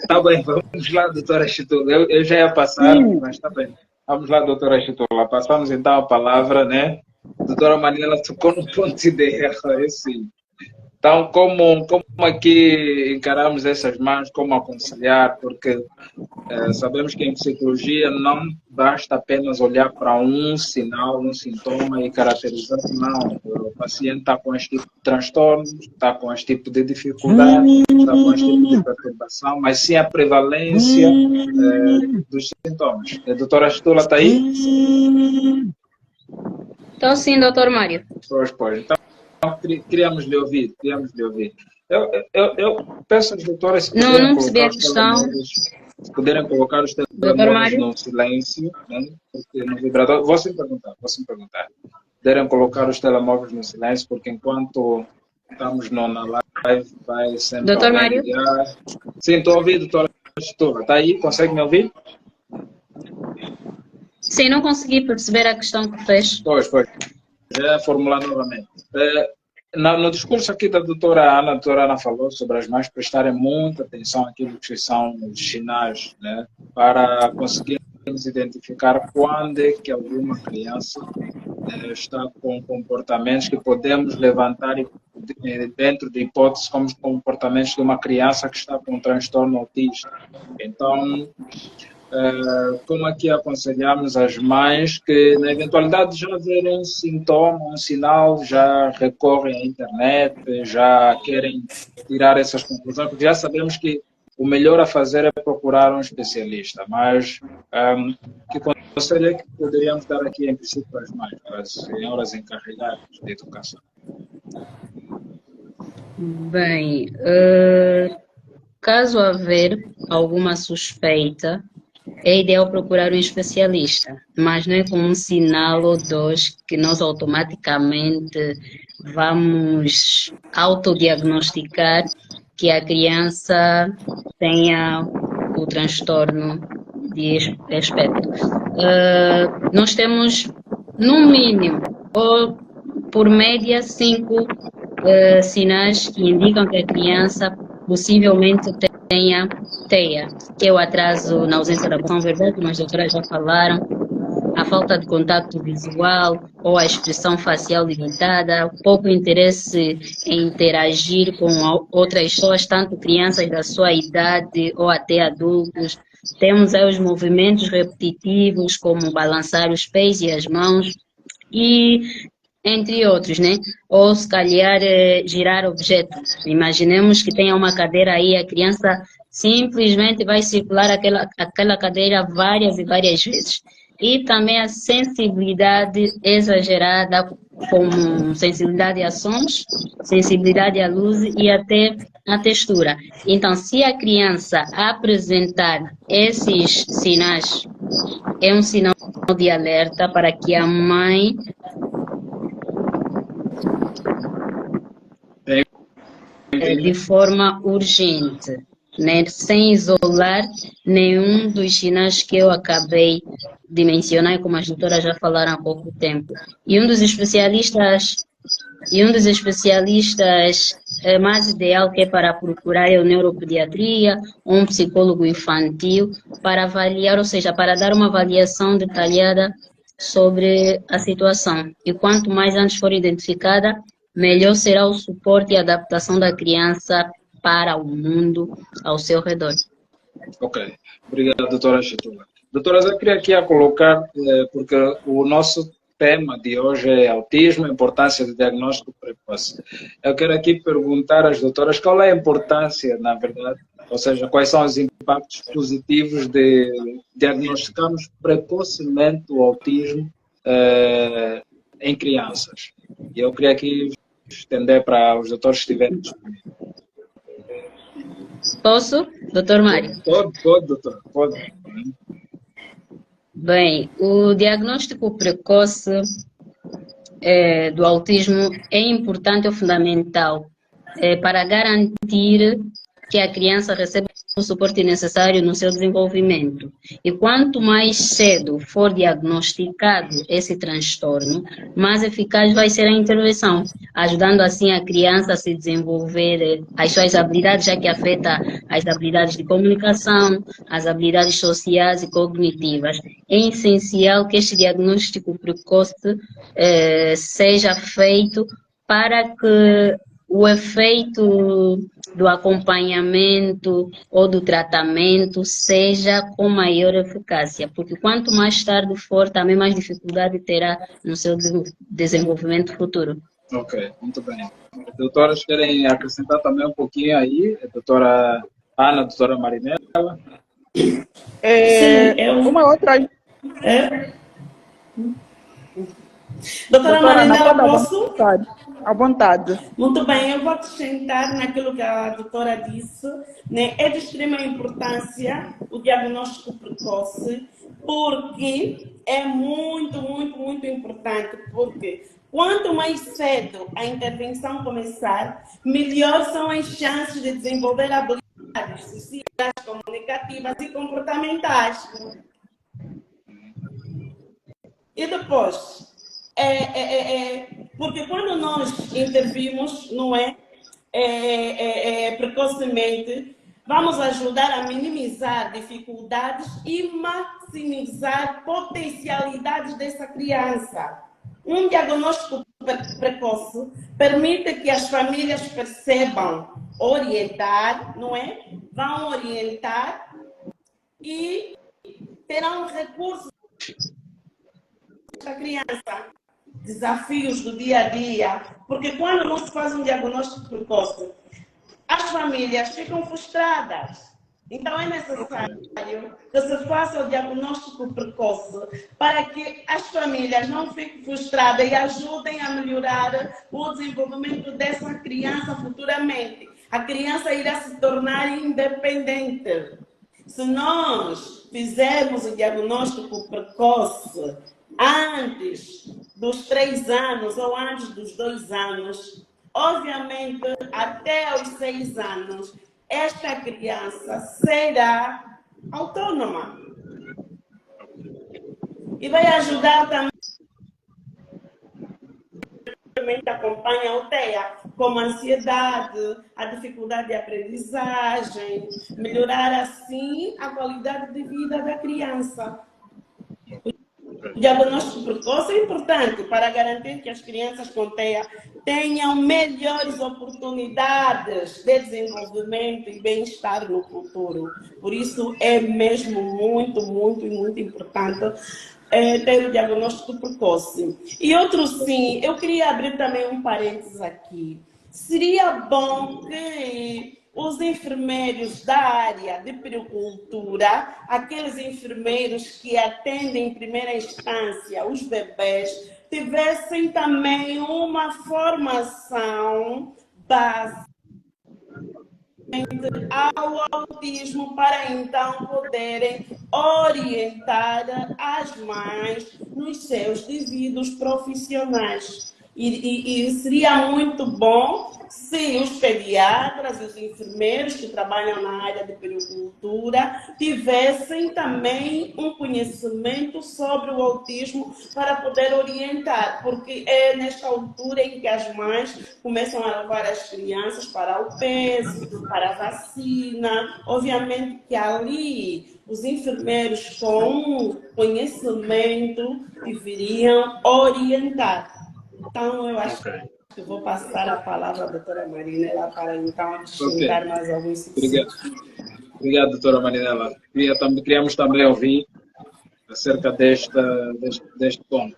Speaker 1: Tá bem, vamos lá, doutora Chitula. Eu já ia passar,
Speaker 2: Sim.
Speaker 1: mas está bem. Vamos lá, doutora Chitula. Passamos então a palavra, né? Doutora Manela tocou no ponto de erro, sim. Então, como aqui encaramos essas mães, como aconselhar, porque sabemos que em psicologia não basta apenas olhar para um sinal, um sintoma e caracterizar, não, o paciente está com este tipo de transtorno, está com este tipo de dificuldade, está com este tipo de perturbação, mas sim a prevalência dos sintomas. A doutora Stula está aí?
Speaker 3: Então, sim, doutor Mário.
Speaker 1: Pois. Então, queríamos lhe ouvir. Eu peço às doutoras se
Speaker 3: Não percebi a questão.
Speaker 1: Se puderem colocar os
Speaker 3: Doutor
Speaker 1: telemóveis
Speaker 3: Mário?
Speaker 1: no silêncio, né? Porque no vibrador. Vou sempre perguntar. Puderem colocar os telemóveis no silêncio, porque enquanto estamos na live, vai sempre.
Speaker 3: Doutor
Speaker 1: alguém
Speaker 3: Mário?
Speaker 1: ligar. Sim, estou a ouvir, doutora. Está aí? Consegue me ouvir?
Speaker 3: Sim, não consegui perceber a questão que fez.
Speaker 1: Pois. Já formular novamente. No discurso aqui da doutora Ana, a doutora Ana falou sobre as mães prestarem muita atenção àquilo que são os sinais, né, para conseguirmos identificar quando é que alguma criança está com comportamentos que podemos levantar dentro de hipóteses como os comportamentos de uma criança que está com um transtorno autista. Então, como aqui aconselhamos as mães que, na eventualidade de já verem um sintoma, um sinal, já recorrem à internet, já querem tirar essas conclusões, porque já sabemos que o melhor a fazer é procurar um especialista. Mas que conselho é que poderíamos dar aqui, em princípio, às mães, para as senhoras encarregadas de educação?
Speaker 3: Bem, caso haver alguma suspeita, é ideal procurar um especialista, mas não é como um sinal ou dois que nós automaticamente vamos autodiagnosticar que a criança tenha o transtorno de espectro. Nós temos, no mínimo, ou por média, 5 sinais que indicam que a criança possivelmente tenha TEA, que é o atraso na ausência da função verbal, como as doutoras já falaram, a falta de contato visual ou a expressão facial limitada, pouco interesse em interagir com outras pessoas, tanto crianças da sua idade ou até adultos. Temos aí os movimentos repetitivos, como balançar os pés e as mãos, e entre outros, né? Ou se calhar girar objetos. Imaginemos que tenha uma cadeira aí, a criança simplesmente vai circular aquela cadeira várias e várias vezes. E também a sensibilidade exagerada, como sensibilidade a sons, sensibilidade à luz e até a textura. Então, se a criança apresentar esses sinais, é um sinal de alerta para que a mãe de forma urgente, né, sem isolar nenhum dos sinais que eu acabei de mencionar, como as doutoras já falaram há pouco tempo. E um dos especialistas mais ideal que é para procurar é o neuropediatria, ou um psicólogo infantil, para avaliar, ou seja, para dar uma avaliação detalhada sobre a situação. E quanto mais antes for identificada, melhor será o suporte e a adaptação da criança para o mundo ao seu redor.
Speaker 1: Ok. Obrigado, doutora Chitula. Doutora, eu queria aqui colocar, porque o nosso tema de hoje é autismo, a importância do diagnóstico precoce. Eu quero aqui perguntar às doutoras qual é a importância, na verdade, ou seja, quais são os impactos positivos de diagnosticarmos precocemente o autismo em crianças. E eu queria aqui estender para os doutores que estiverem disponíveis.
Speaker 3: Posso, doutor Mário?
Speaker 1: Pode, doutor, pode.
Speaker 3: Bem, o diagnóstico precoce do autismo é importante ou fundamental para garantir que a criança receba o suporte necessário no seu desenvolvimento. E quanto mais cedo for diagnosticado esse transtorno, mais eficaz vai ser a intervenção, ajudando assim a criança a se desenvolver as suas habilidades, já que afeta as habilidades de comunicação, as habilidades sociais e cognitivas. É essencial que este diagnóstico precoce seja feito para que o efeito do acompanhamento ou do tratamento seja com maior eficácia, porque quanto mais tarde for, também mais dificuldade terá no seu desenvolvimento futuro.
Speaker 1: Ok, muito bem. As doutoras querem acrescentar também um pouquinho aí? A doutora Ana, a doutora Marinela?
Speaker 2: Uma outra...
Speaker 4: Doutora Marinela, posso?
Speaker 2: À vontade.
Speaker 4: Muito bem, eu vou acrescentar naquilo que a doutora disse, né? É de extrema importância o diagnóstico precoce, porque é muito, muito, muito importante, porque quanto mais cedo a intervenção começar, melhor são as chances de desenvolver habilidades sociais, comunicativas e comportamentais. E depois, porque quando nós intervimos, não é, precocemente, vamos ajudar a minimizar dificuldades e maximizar potencialidades dessa criança. Um diagnóstico precoce permite que as famílias percebam orientar, não é? Vão orientar e terão recursos para a criança. Desafios do dia a dia, porque quando não se faz um diagnóstico precoce, as famílias ficam frustradas. Então é necessário que se faça o diagnóstico precoce para que as famílias não fiquem frustradas e ajudem a melhorar o desenvolvimento dessa criança futuramente. A criança irá se tornar independente. Se nós fizermos o diagnóstico precoce antes dos 3 anos ou antes dos 2 anos, obviamente até os 6 anos, esta criança será autônoma e vai ajudar também acompanha o TEA, como a ansiedade, a dificuldade de aprendizagem, melhorar assim a qualidade de vida da criança. O diagnóstico precoce é importante para garantir que as crianças com TEA tenham melhores oportunidades de desenvolvimento e bem-estar no futuro. Por isso é mesmo muito, muito, muito importante ter o diagnóstico precoce. E outro sim, eu queria abrir também um parênteses aqui. Seria bom que os enfermeiros da área de puericultura, aqueles enfermeiros que atendem em primeira instância os bebês, tivessem também uma formação básica ao autismo para então poderem orientar as mães nos seus devidos profissionais. E seria muito bom se os pediatras e os enfermeiros que trabalham na área de puericultura tivessem também um conhecimento sobre o autismo para poder orientar, porque é nesta altura em que as mães começam a levar as crianças para o peso, para a vacina. Obviamente que ali os enfermeiros com conhecimento deveriam orientar. Então, eu acho que vou passar a palavra à doutora Marinela para então acrescentar mais alguns
Speaker 1: Obrigado. Obrigado, doutora Marinela. Queríamos também ouvir acerca deste ponto.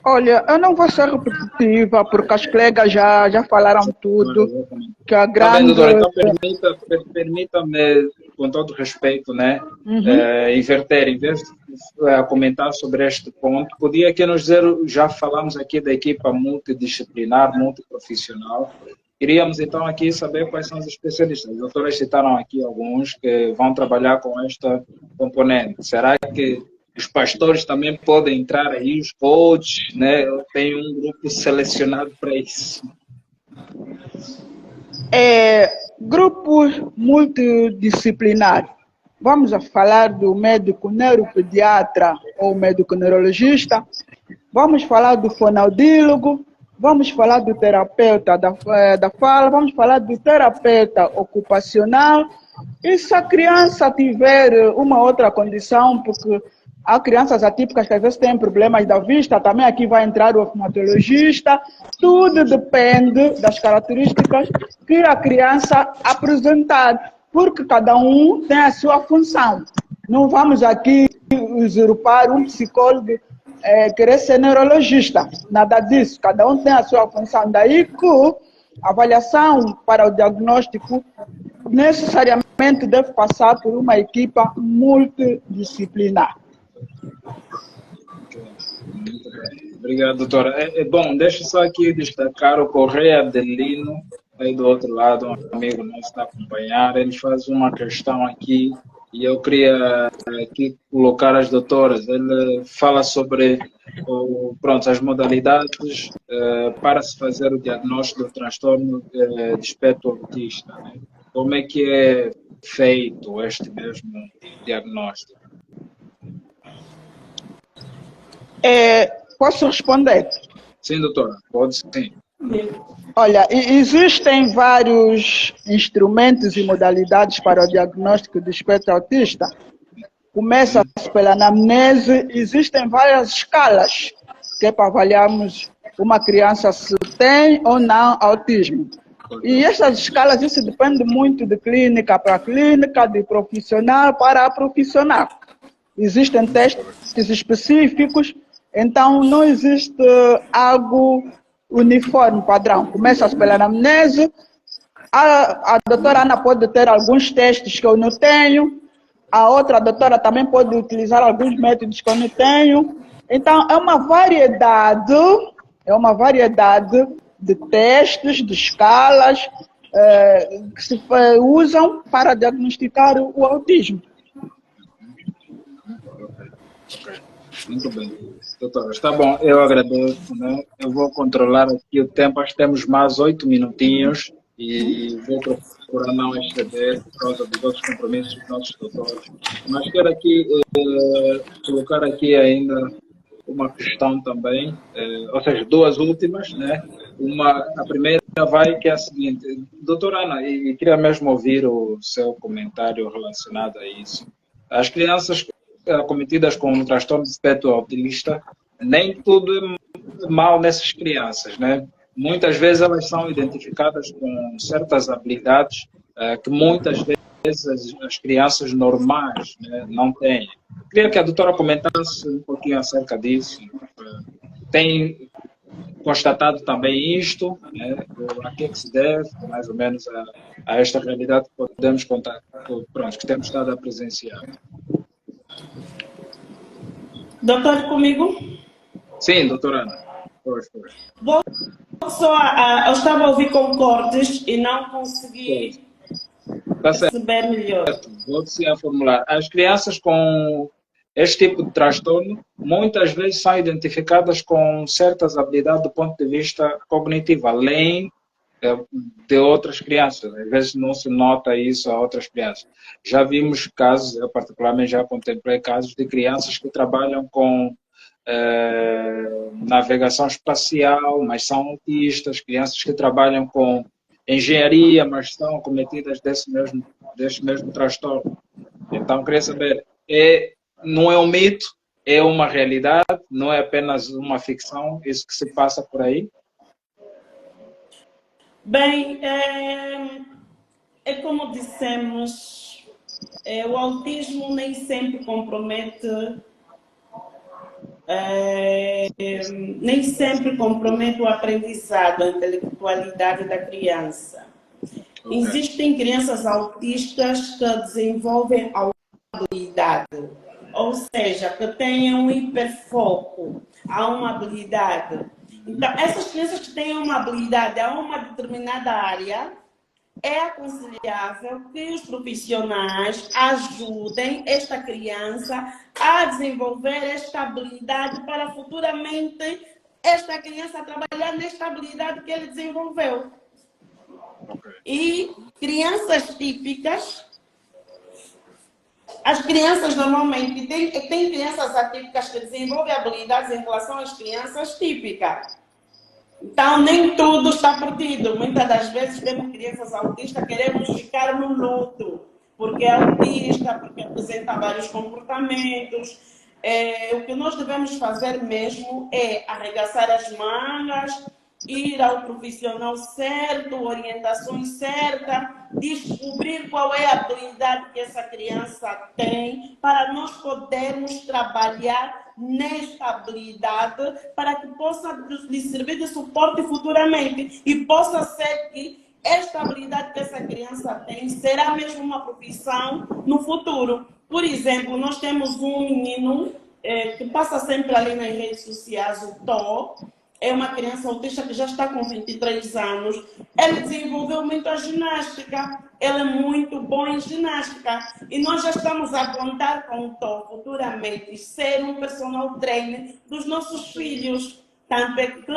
Speaker 2: Olha, eu não vou ser repetitiva, porque as colegas já falaram tudo. Que a grande...
Speaker 1: Tá bem, doutora, então permita-me, com todo respeito, né, inverter. Em vez a comentar sobre este ponto. Podia aqui nos dizer, já falamos aqui da equipa multidisciplinar, multiprofissional. Queríamos então aqui saber quais são os especialistas. Os doutores citaram aqui alguns que vão trabalhar com esta componente. Será que os pastores também podem entrar aí, os coaches, né? Tem um grupo selecionado para isso.
Speaker 2: Grupos multidisciplinares. Vamos a falar do médico neuropediatra ou médico neurologista, vamos falar do fonoaudiólogo, vamos falar do terapeuta da fala, vamos falar do terapeuta ocupacional. E se a criança tiver uma outra condição, porque há crianças atípicas que às vezes têm problemas da vista, também aqui vai entrar o oftalmologista. Tudo depende das características que a criança apresentar, porque cada um tem a sua função. Não vamos aqui usurpar um psicólogo querer ser neurologista, nada disso. Cada um tem a sua função. Daí que a avaliação para o diagnóstico necessariamente deve passar por uma equipa multidisciplinar.
Speaker 1: Muito bem. Obrigado, doutora. Bom, deixa eu só aqui destacar o Correia Adelino, aí do outro lado, um amigo nosso está a acompanhar. Ele faz uma questão aqui e eu queria aqui colocar as doutoras. Ele fala sobre as modalidades para se fazer o diagnóstico do transtorno de espectro autista, né? Como é que é feito este mesmo diagnóstico?
Speaker 2: Posso responder?
Speaker 1: Sim, doutora, pode sim.
Speaker 2: Olha, existem vários instrumentos e modalidades para o diagnóstico do espectro autista. Começa-se pela anamnese, existem várias escalas que é para avaliarmos uma criança se tem ou não autismo. E essas escalas, isso depende muito de clínica para clínica, de profissional para profissional. Existem testes específicos, então não existe algo uniforme, padrão. Começa pela anamnese, a doutora Ana pode ter alguns testes que eu não tenho, a outra doutora também pode utilizar alguns métodos que eu não tenho. Então, é uma variedade de testes, de escalas que se usam para diagnosticar o autismo.
Speaker 1: Muito bem. Doutora, está bom, eu agradeço, né? Eu vou controlar aqui o tempo, acho que temos mais 8 minutinhos e vou procurar não exceder por causa dos outros compromissos dos nossos doutores. Mas quero aqui colocar aqui ainda uma questão também, ou seja, duas últimas, né? A primeira vai que é a seguinte, doutora Ana, e queria mesmo ouvir o seu comentário relacionado a isso. As crianças acometidas com um transtorno de espectro autista, nem tudo é mal nessas crianças, né? Muitas vezes elas são identificadas com certas habilidades que muitas vezes as crianças normais, né, não têm. Queria que a doutora comentasse um pouquinho acerca disso. Tem constatado também isto, né, a que se deve, mais ou menos, a esta realidade que podemos contar, que temos estado a presenciar.
Speaker 4: Doutor, comigo?
Speaker 1: Sim, doutora Ana. Vou
Speaker 4: eu estava a ouvir com cortes e não consegui perceber melhor.
Speaker 1: Vou-se a formular. As crianças com este tipo de transtorno, muitas vezes são identificadas com certas habilidades do ponto de vista cognitivo, além de outras crianças. Às vezes não se nota isso a outras crianças. Já vimos casos, eu particularmente já contemplei casos de crianças que trabalham com navegação espacial, mas são autistas, crianças que trabalham com engenharia, mas estão acometidas deste mesmo transtorno. Então, queria saber, não é um mito, é uma realidade, não é apenas uma ficção, isso que se passa por aí?
Speaker 4: Bem, como dissemos, o autismo nem sempre compromete o aprendizado, a intelectualidade da criança. Okay. Existem crianças autistas que desenvolvem habilidade, ou seja, que têm um hiperfoco a uma habilidade. Então, essas crianças que têm uma habilidade a uma determinada área, é aconselhável que os profissionais ajudem esta criança a desenvolver esta habilidade para futuramente esta criança trabalhar nesta habilidade que ele desenvolveu. E crianças típicas, as crianças normalmente tem crianças atípicas que desenvolvem habilidades em relação às crianças típicas. Então, nem tudo está perdido. Muitas das vezes temos crianças autistas, queremos ficar no luto, porque é autista, porque apresenta vários comportamentos. O que nós devemos fazer mesmo é arregaçar as mangas, ir ao profissional certo, orientações certas, descobrir qual é a habilidade que essa criança tem, para nós podermos trabalhar nesta habilidade para que possa lhe servir de suporte futuramente e possa ser que esta habilidade que essa criança tem será mesmo uma profissão no futuro. Por exemplo, nós temos um menino que passa sempre ali nas redes sociais, o Tó, é uma criança autista que já está com 23 anos. Ele desenvolveu muito a ginástica. Ele é muito bom em ginástica. E nós já estamos a contar com o Tó futuramente ser um personal trainer dos nossos filhos. Tanto é que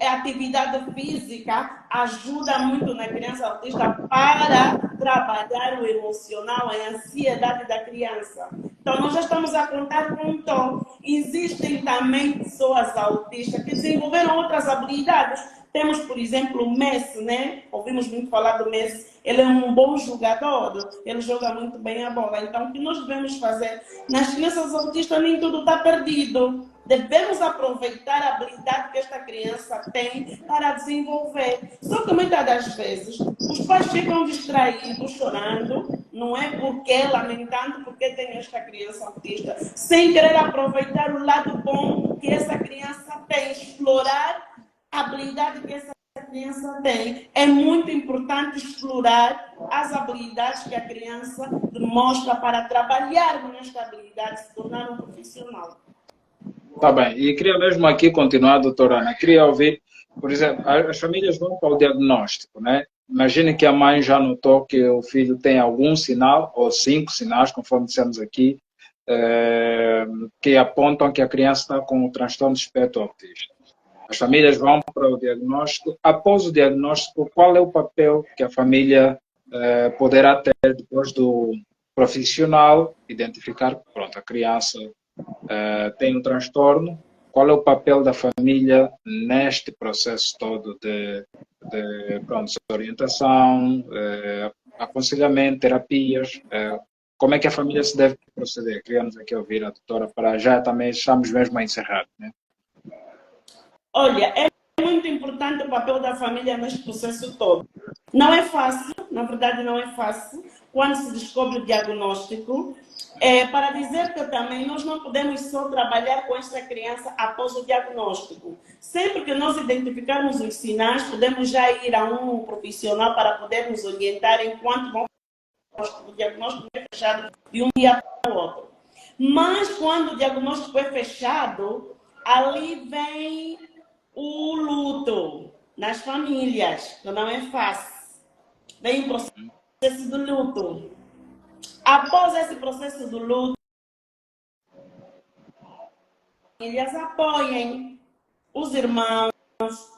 Speaker 4: a atividade física ajuda muito na criança autista para trabalhar o emocional, a ansiedade da criança. Então, nós já estamos a contar com o Tom. Existem também pessoas autistas que desenvolveram outras habilidades. Temos, por exemplo, o Messi, né? Ouvimos muito falar do Messi. Ele é um bom jogador, ele joga muito bem a bola. Então, o que nós devemos fazer? Nas crianças autistas nem tudo está perdido. Devemos aproveitar a habilidade que esta criança tem para desenvolver. Só que muitas das vezes os pais ficam distraídos, chorando, não é? Porque, lamentando porque tem esta criança autista, sem querer aproveitar o lado bom que essa criança tem, explorar a habilidade que essa criança tem. É muito importante explorar as habilidades que a criança demonstra para trabalhar nesta habilidade, se tornar um profissional.
Speaker 1: Tá bem, e queria mesmo aqui continuar, doutora Ana, queria ouvir, por exemplo, as famílias vão para o diagnóstico, né? Imagine que a mãe já notou que o filho tem algum sinal, ou 5 sinais, conforme dissemos aqui, que apontam que a criança está com o transtorno de espectro autista. As famílias vão para o diagnóstico. Após o diagnóstico, qual é o papel que a família poderá ter depois do profissional identificar que, pronto, a criança tem um transtorno? Qual é o papel da família neste processo todo de pronto, orientação, aconselhamento, terapias? Como é que a família se deve proceder? Queríamos aqui ouvir a doutora para já também estamos mesmo a encerrar, né?
Speaker 4: Olha, é muito importante o papel da família neste processo todo. Não é fácil, na verdade não é fácil, quando se descobre o diagnóstico, para dizer que também nós não podemos só trabalhar com esta criança após o diagnóstico. Sempre que nós identificarmos os sinais, podemos já ir a um profissional para poder nos orientar enquanto o diagnóstico é fechado de um dia para o outro. Mas quando o diagnóstico é fechado, ali vem o luto nas famílias, que não é fácil. Vem o processo do luto. Após esse processo do luto, as famílias apoiem os irmãos,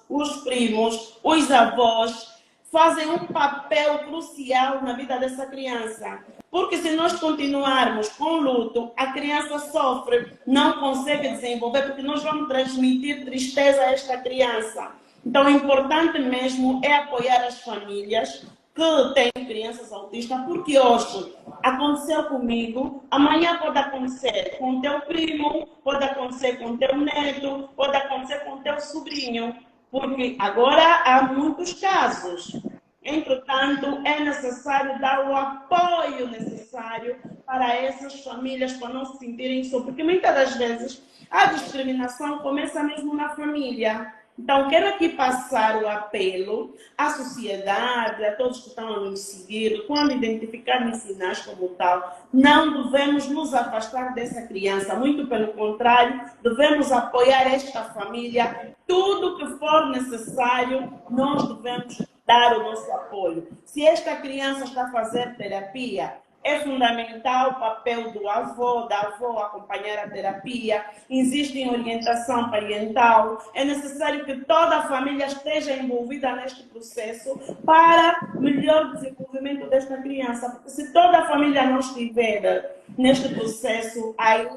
Speaker 4: os primos, os avós, fazem um papel crucial na vida dessa criança. Porque se nós continuarmos com luto, a criança sofre, não consegue desenvolver, porque nós vamos transmitir tristeza a esta criança. Então, o importante mesmo é apoiar as famílias que têm crianças autistas, porque hoje aconteceu comigo, amanhã pode acontecer com teu primo, pode acontecer com teu neto, pode acontecer com teu sobrinho, porque agora há muitos casos. Entretanto, é necessário dar o apoio necessário para essas famílias, para não se sentirem só, porque muitas das vezes a discriminação começa mesmo na família. Então, quero aqui passar o apelo à sociedade, a todos que estão a nos seguir, quando identificarem sinais como tal, não devemos nos afastar dessa criança, muito pelo contrário, devemos apoiar esta família, tudo que for necessário, nós devemos dar o nosso apoio. Se esta criança está a fazer terapia, é fundamental o papel do avô, da avó acompanhar a terapia, existe orientação parental, é necessário que toda a família esteja envolvida neste processo para melhor desenvolvimento desta criança. Porque se toda a família não estiver neste processo, aí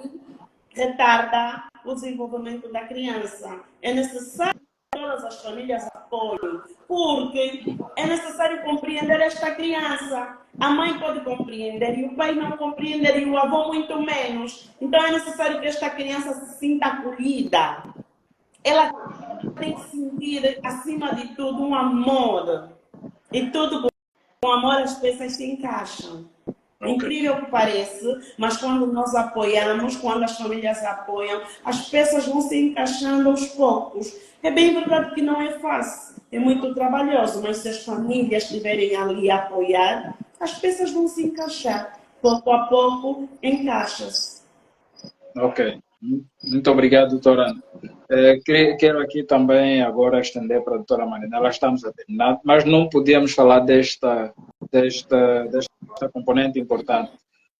Speaker 4: retarda o desenvolvimento da criança. É necessário que todas as famílias apoiem, porque é necessário compreender esta criança. A mãe pode compreender e o pai não compreender e o avô muito menos. Então é necessário que esta criança se sinta acolhida. Ela tem que sentir, acima de tudo, um amor. E tudo com amor as peças se encaixam. É incrível que pareça, mas quando nós apoiamos, quando as famílias apoiam, as peças vão se encaixando aos poucos. É bem verdade que não é fácil, é muito trabalhoso, mas se as famílias estiverem ali a apoiar, as peças vão se encaixar. Pouco a pouco, encaixa-se.
Speaker 1: Ok. Muito obrigado, doutora Ana. Quero aqui também agora estender para a doutora Marina. Nós estamos a terminar, mas não podíamos falar desta componente importante.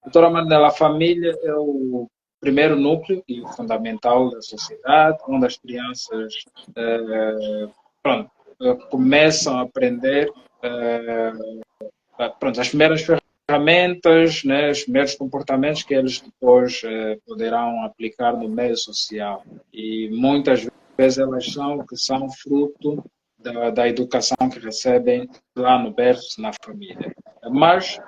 Speaker 1: Doutora Marina, a família é o primeiro núcleo e fundamental da sociedade, onde as crianças começam a aprender as primeiras ferramentas, né, os primeiros comportamentos que eles depois poderão aplicar no meio social. E muitas vezes elas são fruto da educação que recebem lá no berço, na família. Mas,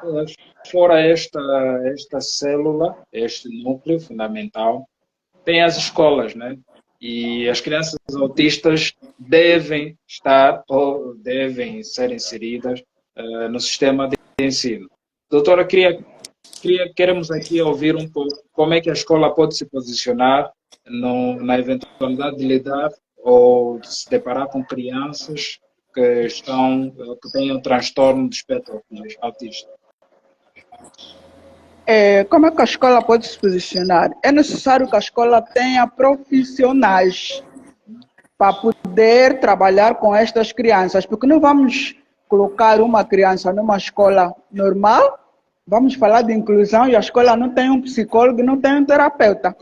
Speaker 1: fora esta célula, este núcleo fundamental, tem as escolas, né? E as crianças autistas devem estar ou devem ser inseridas no sistema de ensino. Doutora, queremos aqui ouvir um pouco como é que a escola pode se posicionar na eventualidade de lidar ou de se deparar com crianças que tenham transtorno de espectro autista.
Speaker 2: Como é que a escola pode se posicionar? É necessário que a escola tenha profissionais para poder trabalhar com estas crianças, porque não vamos colocar uma criança numa escola normal, vamos falar de inclusão e a escola não tem um psicólogo, não tem um terapeuta.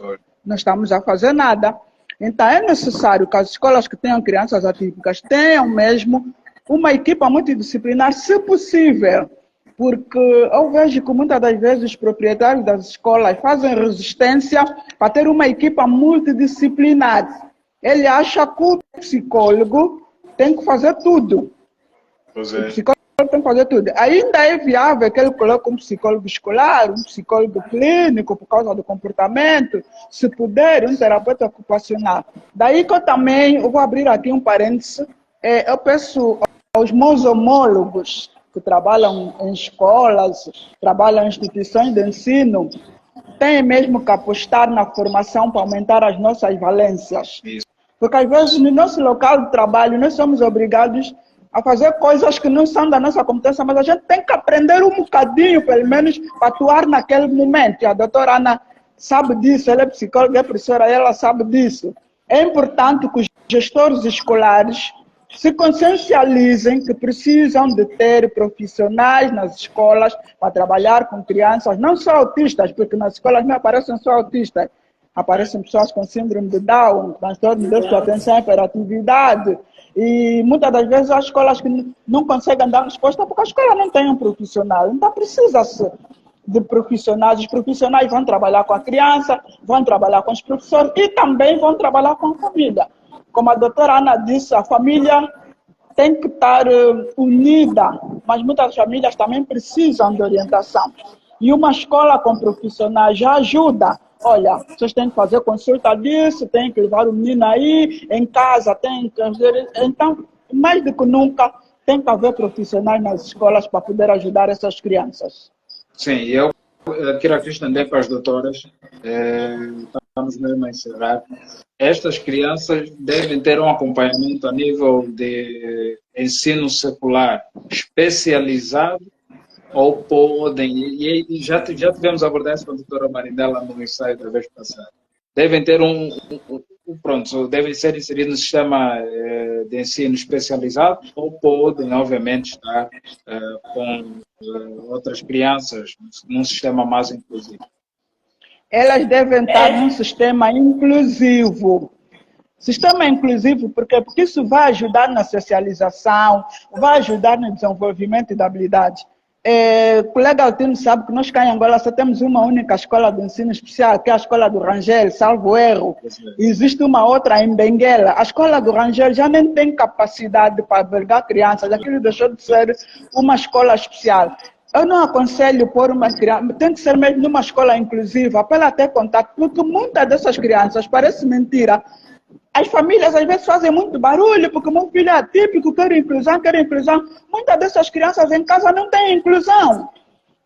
Speaker 2: Não estamos a fazer nada. Então é necessário que as escolas que tenham crianças atípicas tenham mesmo uma equipa multidisciplinar, se possível, porque eu vejo que muitas das vezes os proprietários das escolas fazem resistência para ter uma equipa multidisciplinar. Ele acha que o psicólogo tem que fazer tudo.
Speaker 1: Pois é.
Speaker 2: O psicólogo tem que fazer tudo. Ainda é viável que ele coloque um psicólogo escolar, um psicólogo clínico por causa do comportamento, se puder, um terapeuta ocupacional. Daí que eu vou abrir aqui um parênteses, eu peço aos meus homólogos que trabalham em escolas, trabalham em instituições de ensino, têm mesmo que apostar na formação para aumentar as nossas valências.
Speaker 1: Isso.
Speaker 2: Porque às vezes no nosso local de trabalho nós somos obrigados a fazer coisas que não são da nossa competência, mas a gente tem que aprender um bocadinho, pelo menos, para atuar naquele momento. E a doutora Ana sabe disso, ela é psicóloga, é professora, ela sabe disso. É importante que os gestores escolares se consciencializem que precisam de ter profissionais nas escolas para trabalhar com crianças, não só autistas, porque nas escolas não aparecem só autistas, aparecem pessoas com síndrome de Down, transtorno de déficit de atenção e hiperatividade. E muitas das vezes as escolas que não conseguem dar resposta porque a escola não tem um profissional. Então precisa-se de profissionais. Os profissionais vão trabalhar com a criança, vão trabalhar com os professores e também vão trabalhar com a família. Como a doutora Ana disse, a família tem que estar unida, mas muitas famílias também precisam de orientação. E uma escola com profissionais já ajuda. Olha, vocês têm que fazer consulta disso, têm que levar o menino aí, em casa tem que fazer. Então, mais do que nunca, tem que haver profissionais nas escolas para poder ajudar essas crianças.
Speaker 1: Sim, eu quero aqui estender para as doutoras estamos mesmo a encerrar. Estas crianças devem ter um acompanhamento a nível de ensino secular especializado ou podem, e já tivemos abordagem com a doutora Marinela no ensaio da vez passada, devem ter pronto, devem ser inseridos no sistema de ensino especializado ou podem, obviamente, estar com outras crianças num sistema mais inclusivo.
Speaker 2: Elas devem estar num sistema inclusivo. Sistema inclusivo, por quê? Porque isso vai ajudar na socialização, vai ajudar no desenvolvimento da habilidade. O colega Altino sabe que nós cá em Angola só temos uma única escola de ensino especial, que é a escola do Rangel, salvo erro. Existe uma outra em Benguela. A escola do Rangel já nem tem capacidade para albergar crianças, aquilo deixou de ser uma escola especial. Eu não aconselho pôr uma criança, tem que ser mesmo numa escola inclusiva, para ela ter contato, porque muitas dessas crianças, parece mentira, as famílias às vezes fazem muito barulho, porque meu filho é atípico, quer inclusão, quer inclusão. Muitas dessas crianças em casa não têm inclusão.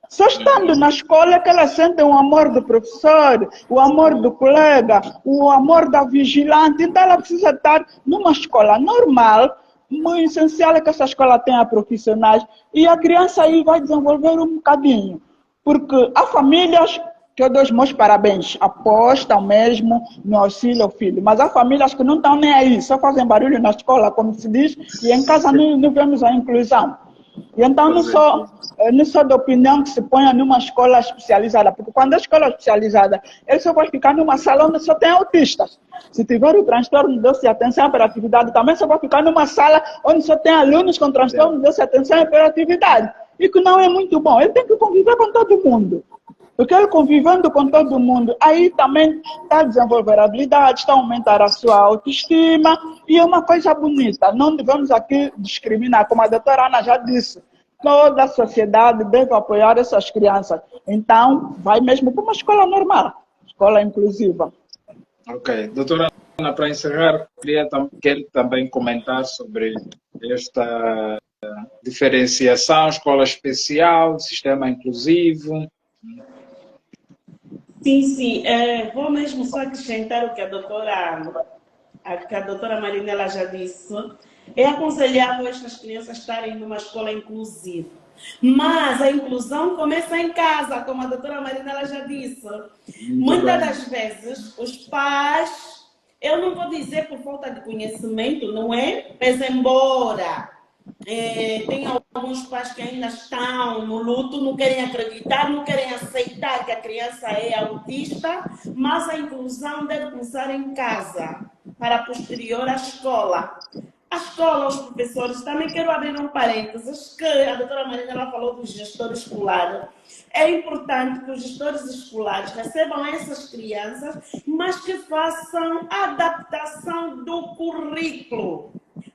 Speaker 2: Só estando na escola é que elas sentem o amor do professor, o amor do colega, o amor da vigilante. Então ela precisa estar numa escola normal. O essencial é que essa escola tenha profissionais e a criança aí vai desenvolver um bocadinho. Porque há famílias que eu dou os meus parabéns, apostam mesmo no auxílio ao filho. Mas há famílias que não estão nem aí, só fazem barulho na escola, como se diz, e em casa não vemos a inclusão. E então não sou da opinião que se ponha numa escola especializada, porque quando a escola é especializada, ele só vai ficar numa sala onde só tem autistas. Se tiver o transtorno de déficit de atenção e hiperatividade, também só vai ficar numa sala onde só tem alunos com transtorno de déficit de atenção e hiperatividade. E que não é muito bom. Ele tem que conviver com todo mundo. Porque ele convivendo com todo mundo, aí também está a desenvolver habilidades, está a aumentar a sua autoestima, e é uma coisa bonita. Não devemos aqui discriminar, como a doutora Ana já disse. Toda a sociedade deve apoiar essas crianças. Então, vai mesmo para uma escola normal, escola inclusiva.
Speaker 1: Ok. Doutora Ana, para encerrar, quero também comentar sobre esta diferenciação, escola especial, sistema inclusivo.
Speaker 4: Sim. Vou mesmo só acrescentar o que a doutora Marinela já disse. É aconselhável estas crianças estarem numa escola inclusiva. Mas a inclusão começa em casa, como a doutora Marinela já disse. Muitas das vezes, os pais, eu não vou dizer por falta de conhecimento, não é? Mas embora tem alguns pais que ainda estão no luto, não querem acreditar, não querem aceitar que a criança é autista, mas a inclusão deve começar em casa, para posterior à escola. A escola, os professores, também quero abrir um parênteses, que a doutora Marina ela falou do gestor escolar. É importante que os gestores escolares recebam essas crianças, mas que façam adaptação do currículo.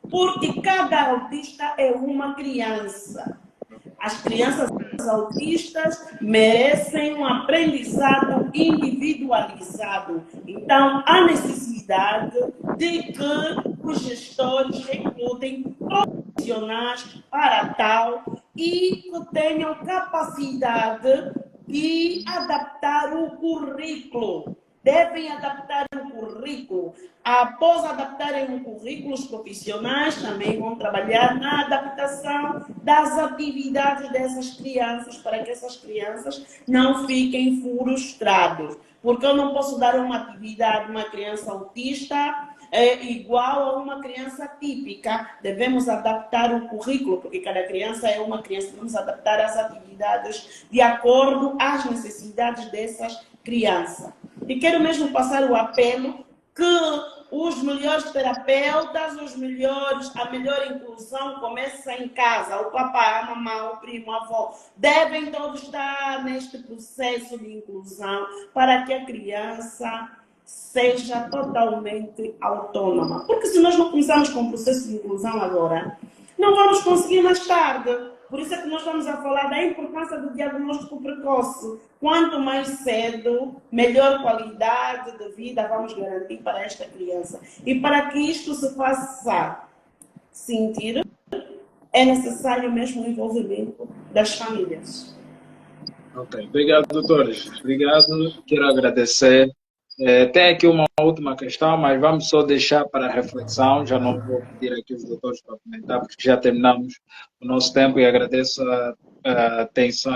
Speaker 4: Porque cada autista é uma criança. As crianças autistas merecem um aprendizado individualizado. Então, há necessidade de que os gestores recrutem profissionais para tal e que tenham capacidade de adaptar o currículo. Devem adaptar o currículo. Após adaptarem o currículo, os profissionais também vão trabalhar na adaptação das atividades dessas crianças, para que essas crianças não fiquem frustradas. Porque eu não posso dar uma atividade a uma criança autista igual a uma criança típica. Devemos adaptar o currículo, porque cada criança é uma criança. Devemos adaptar as atividades de acordo às necessidades dessas crianças. E quero mesmo passar o apelo que os melhores terapeutas, a melhor inclusão começa em casa. O papai, a mamãe, o primo, a avó, devem todos estar neste processo de inclusão para que a criança seja totalmente autônoma. Porque se nós não começarmos com o processo de inclusão agora, não vamos conseguir mais tarde. Por isso é que nós estamos a falar da importância do diagnóstico precoce. Quanto mais cedo, melhor qualidade de vida vamos garantir para esta criança. E para que isto se faça sentir, é necessário mesmo o envolvimento das famílias.
Speaker 1: Ok, obrigado, doutores. Obrigado. Quero agradecer Tem aqui uma última questão, mas vamos só deixar para a reflexão. Já não vou pedir aqui os doutores para comentar, porque já terminamos o nosso tempo e agradeço a atenção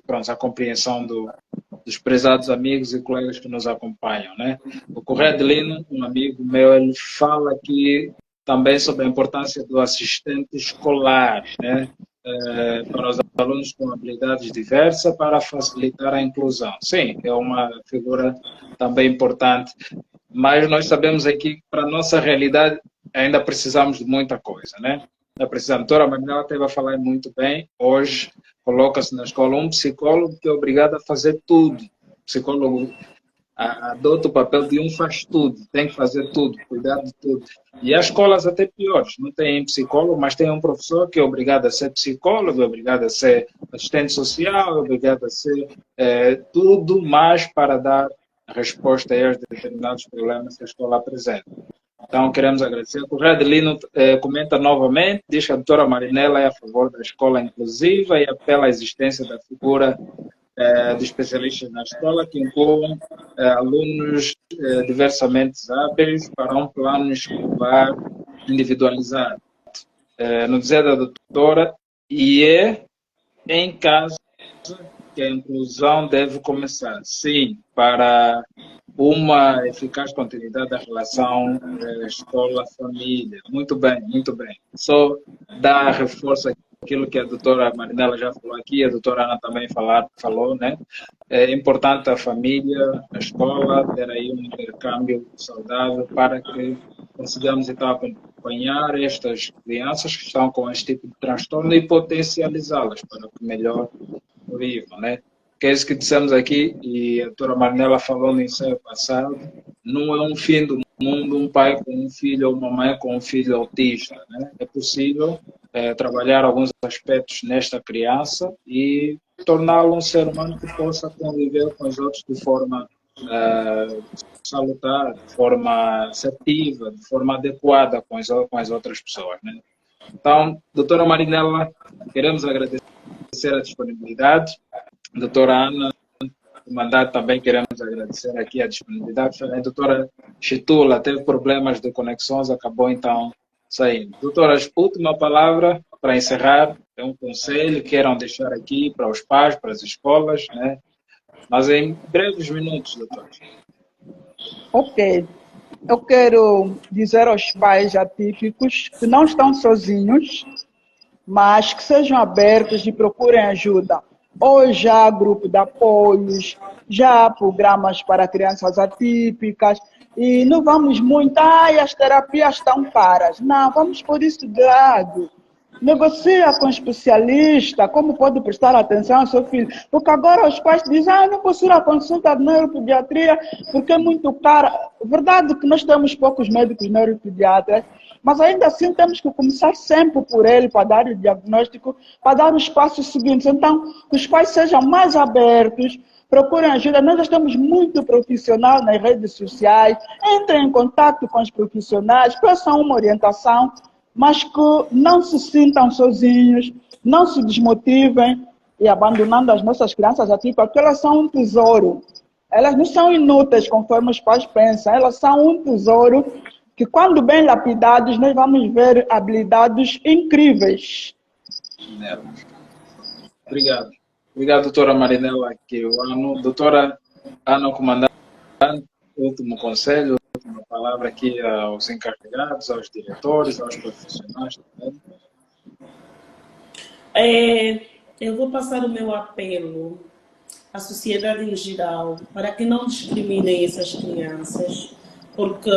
Speaker 1: pronto, a compreensão dos prezados amigos e colegas que nos acompanham, né? O Correia de Lino, um amigo meu, ele fala aqui também sobre a importância do assistente escolar, né? Para os alunos com habilidades diversas para facilitar a inclusão. Sim, é uma figura também importante, mas nós sabemos aqui que para a nossa realidade ainda precisamos de muita coisa, né? A doutora Marinela esteve a falar muito bem, hoje coloca-se na escola um psicólogo que é obrigado a fazer tudo. O psicólogo adota o papel de um faz tudo, tem que fazer tudo, cuidar de tudo. E há escolas até piores, não tem psicólogo, mas tem um professor que é obrigado a ser psicólogo, é obrigado a ser assistente social, é obrigado a ser tudo mais para dar resposta a determinados problemas que a escola apresenta. Então, queremos agradecer. O Correia de Lino comenta novamente, diz que a doutora Marinela é a favor da escola inclusiva e apela à existência da figura de especialistas na escola que incluam alunos diversamente hábeis para um plano escolar individualizado. No dizer da doutora, e é em caso que a inclusão deve começar, sim, para uma eficaz continuidade da relação escola-família. Muito bem, muito bem. Só dar reforço aquilo que a doutora Marinela já falou aqui, a doutora Ana também falou, né? É importante a família, a escola, ter aí um intercâmbio saudável para que consigamos, então, acompanhar estas crianças que estão com este tipo de transtorno e potencializá-las para que melhor vivam, né? Que é isso que dissemos aqui, e a doutora Marinela falou no ensaio passado, não é um fim do mundo um pai com um filho ou uma mãe com um filho autista, né? É possível trabalhar alguns aspectos nesta criança e torná-lo um ser humano que possa conviver com os outros de forma salutar, de forma assertiva, de forma adequada com as outras pessoas, né? Então, doutora Marinela, queremos agradecer a disponibilidade. Doutora Ana, o mandato também queremos agradecer aqui a disponibilidade. A doutora Chitula teve problemas de conexões, acabou então saindo. Doutora, última palavra para encerrar, é um conselho que queiram deixar aqui para os pais, para as escolas, né? Mas em breves minutos, doutora.
Speaker 2: Ok. Eu quero dizer aos pais atípicos que não estão sozinhos, mas que sejam abertos e procurem ajuda. Hoje já há grupo de apoios, já há programas para crianças atípicas, e não vamos muito, as terapias estão caras. Não, vamos por isso de lado. Negocia com o especialista, como pode prestar atenção ao seu filho. Porque agora os pais dizem, eu não posso ir à consulta de neuropediatria porque é muito cara. Verdade que nós temos poucos médicos neuropediatras, mas ainda assim temos que começar sempre por ele para dar o diagnóstico, para dar os passos seguintes. Então, que os pais sejam mais abertos, procurem ajuda. Nós estamos muito profissionais nas redes sociais, entrem em contato com os profissionais, peçam uma orientação, mas que não se sintam sozinhos, não se desmotivem e abandonando as nossas crianças atípicas, porque elas são um tesouro. Elas não são inúteis, conforme os pais pensam, elas são um tesouro que, quando bem lapidados, nós vamos ver habilidades incríveis.
Speaker 1: Obrigado. Obrigado, doutora Marinela. Doutora Ana, comandante, último conselho, última palavra aqui aos encarregados, aos diretores, aos profissionais também.
Speaker 4: Eu vou passar o meu apelo à sociedade em geral para que não discriminem essas crianças, porque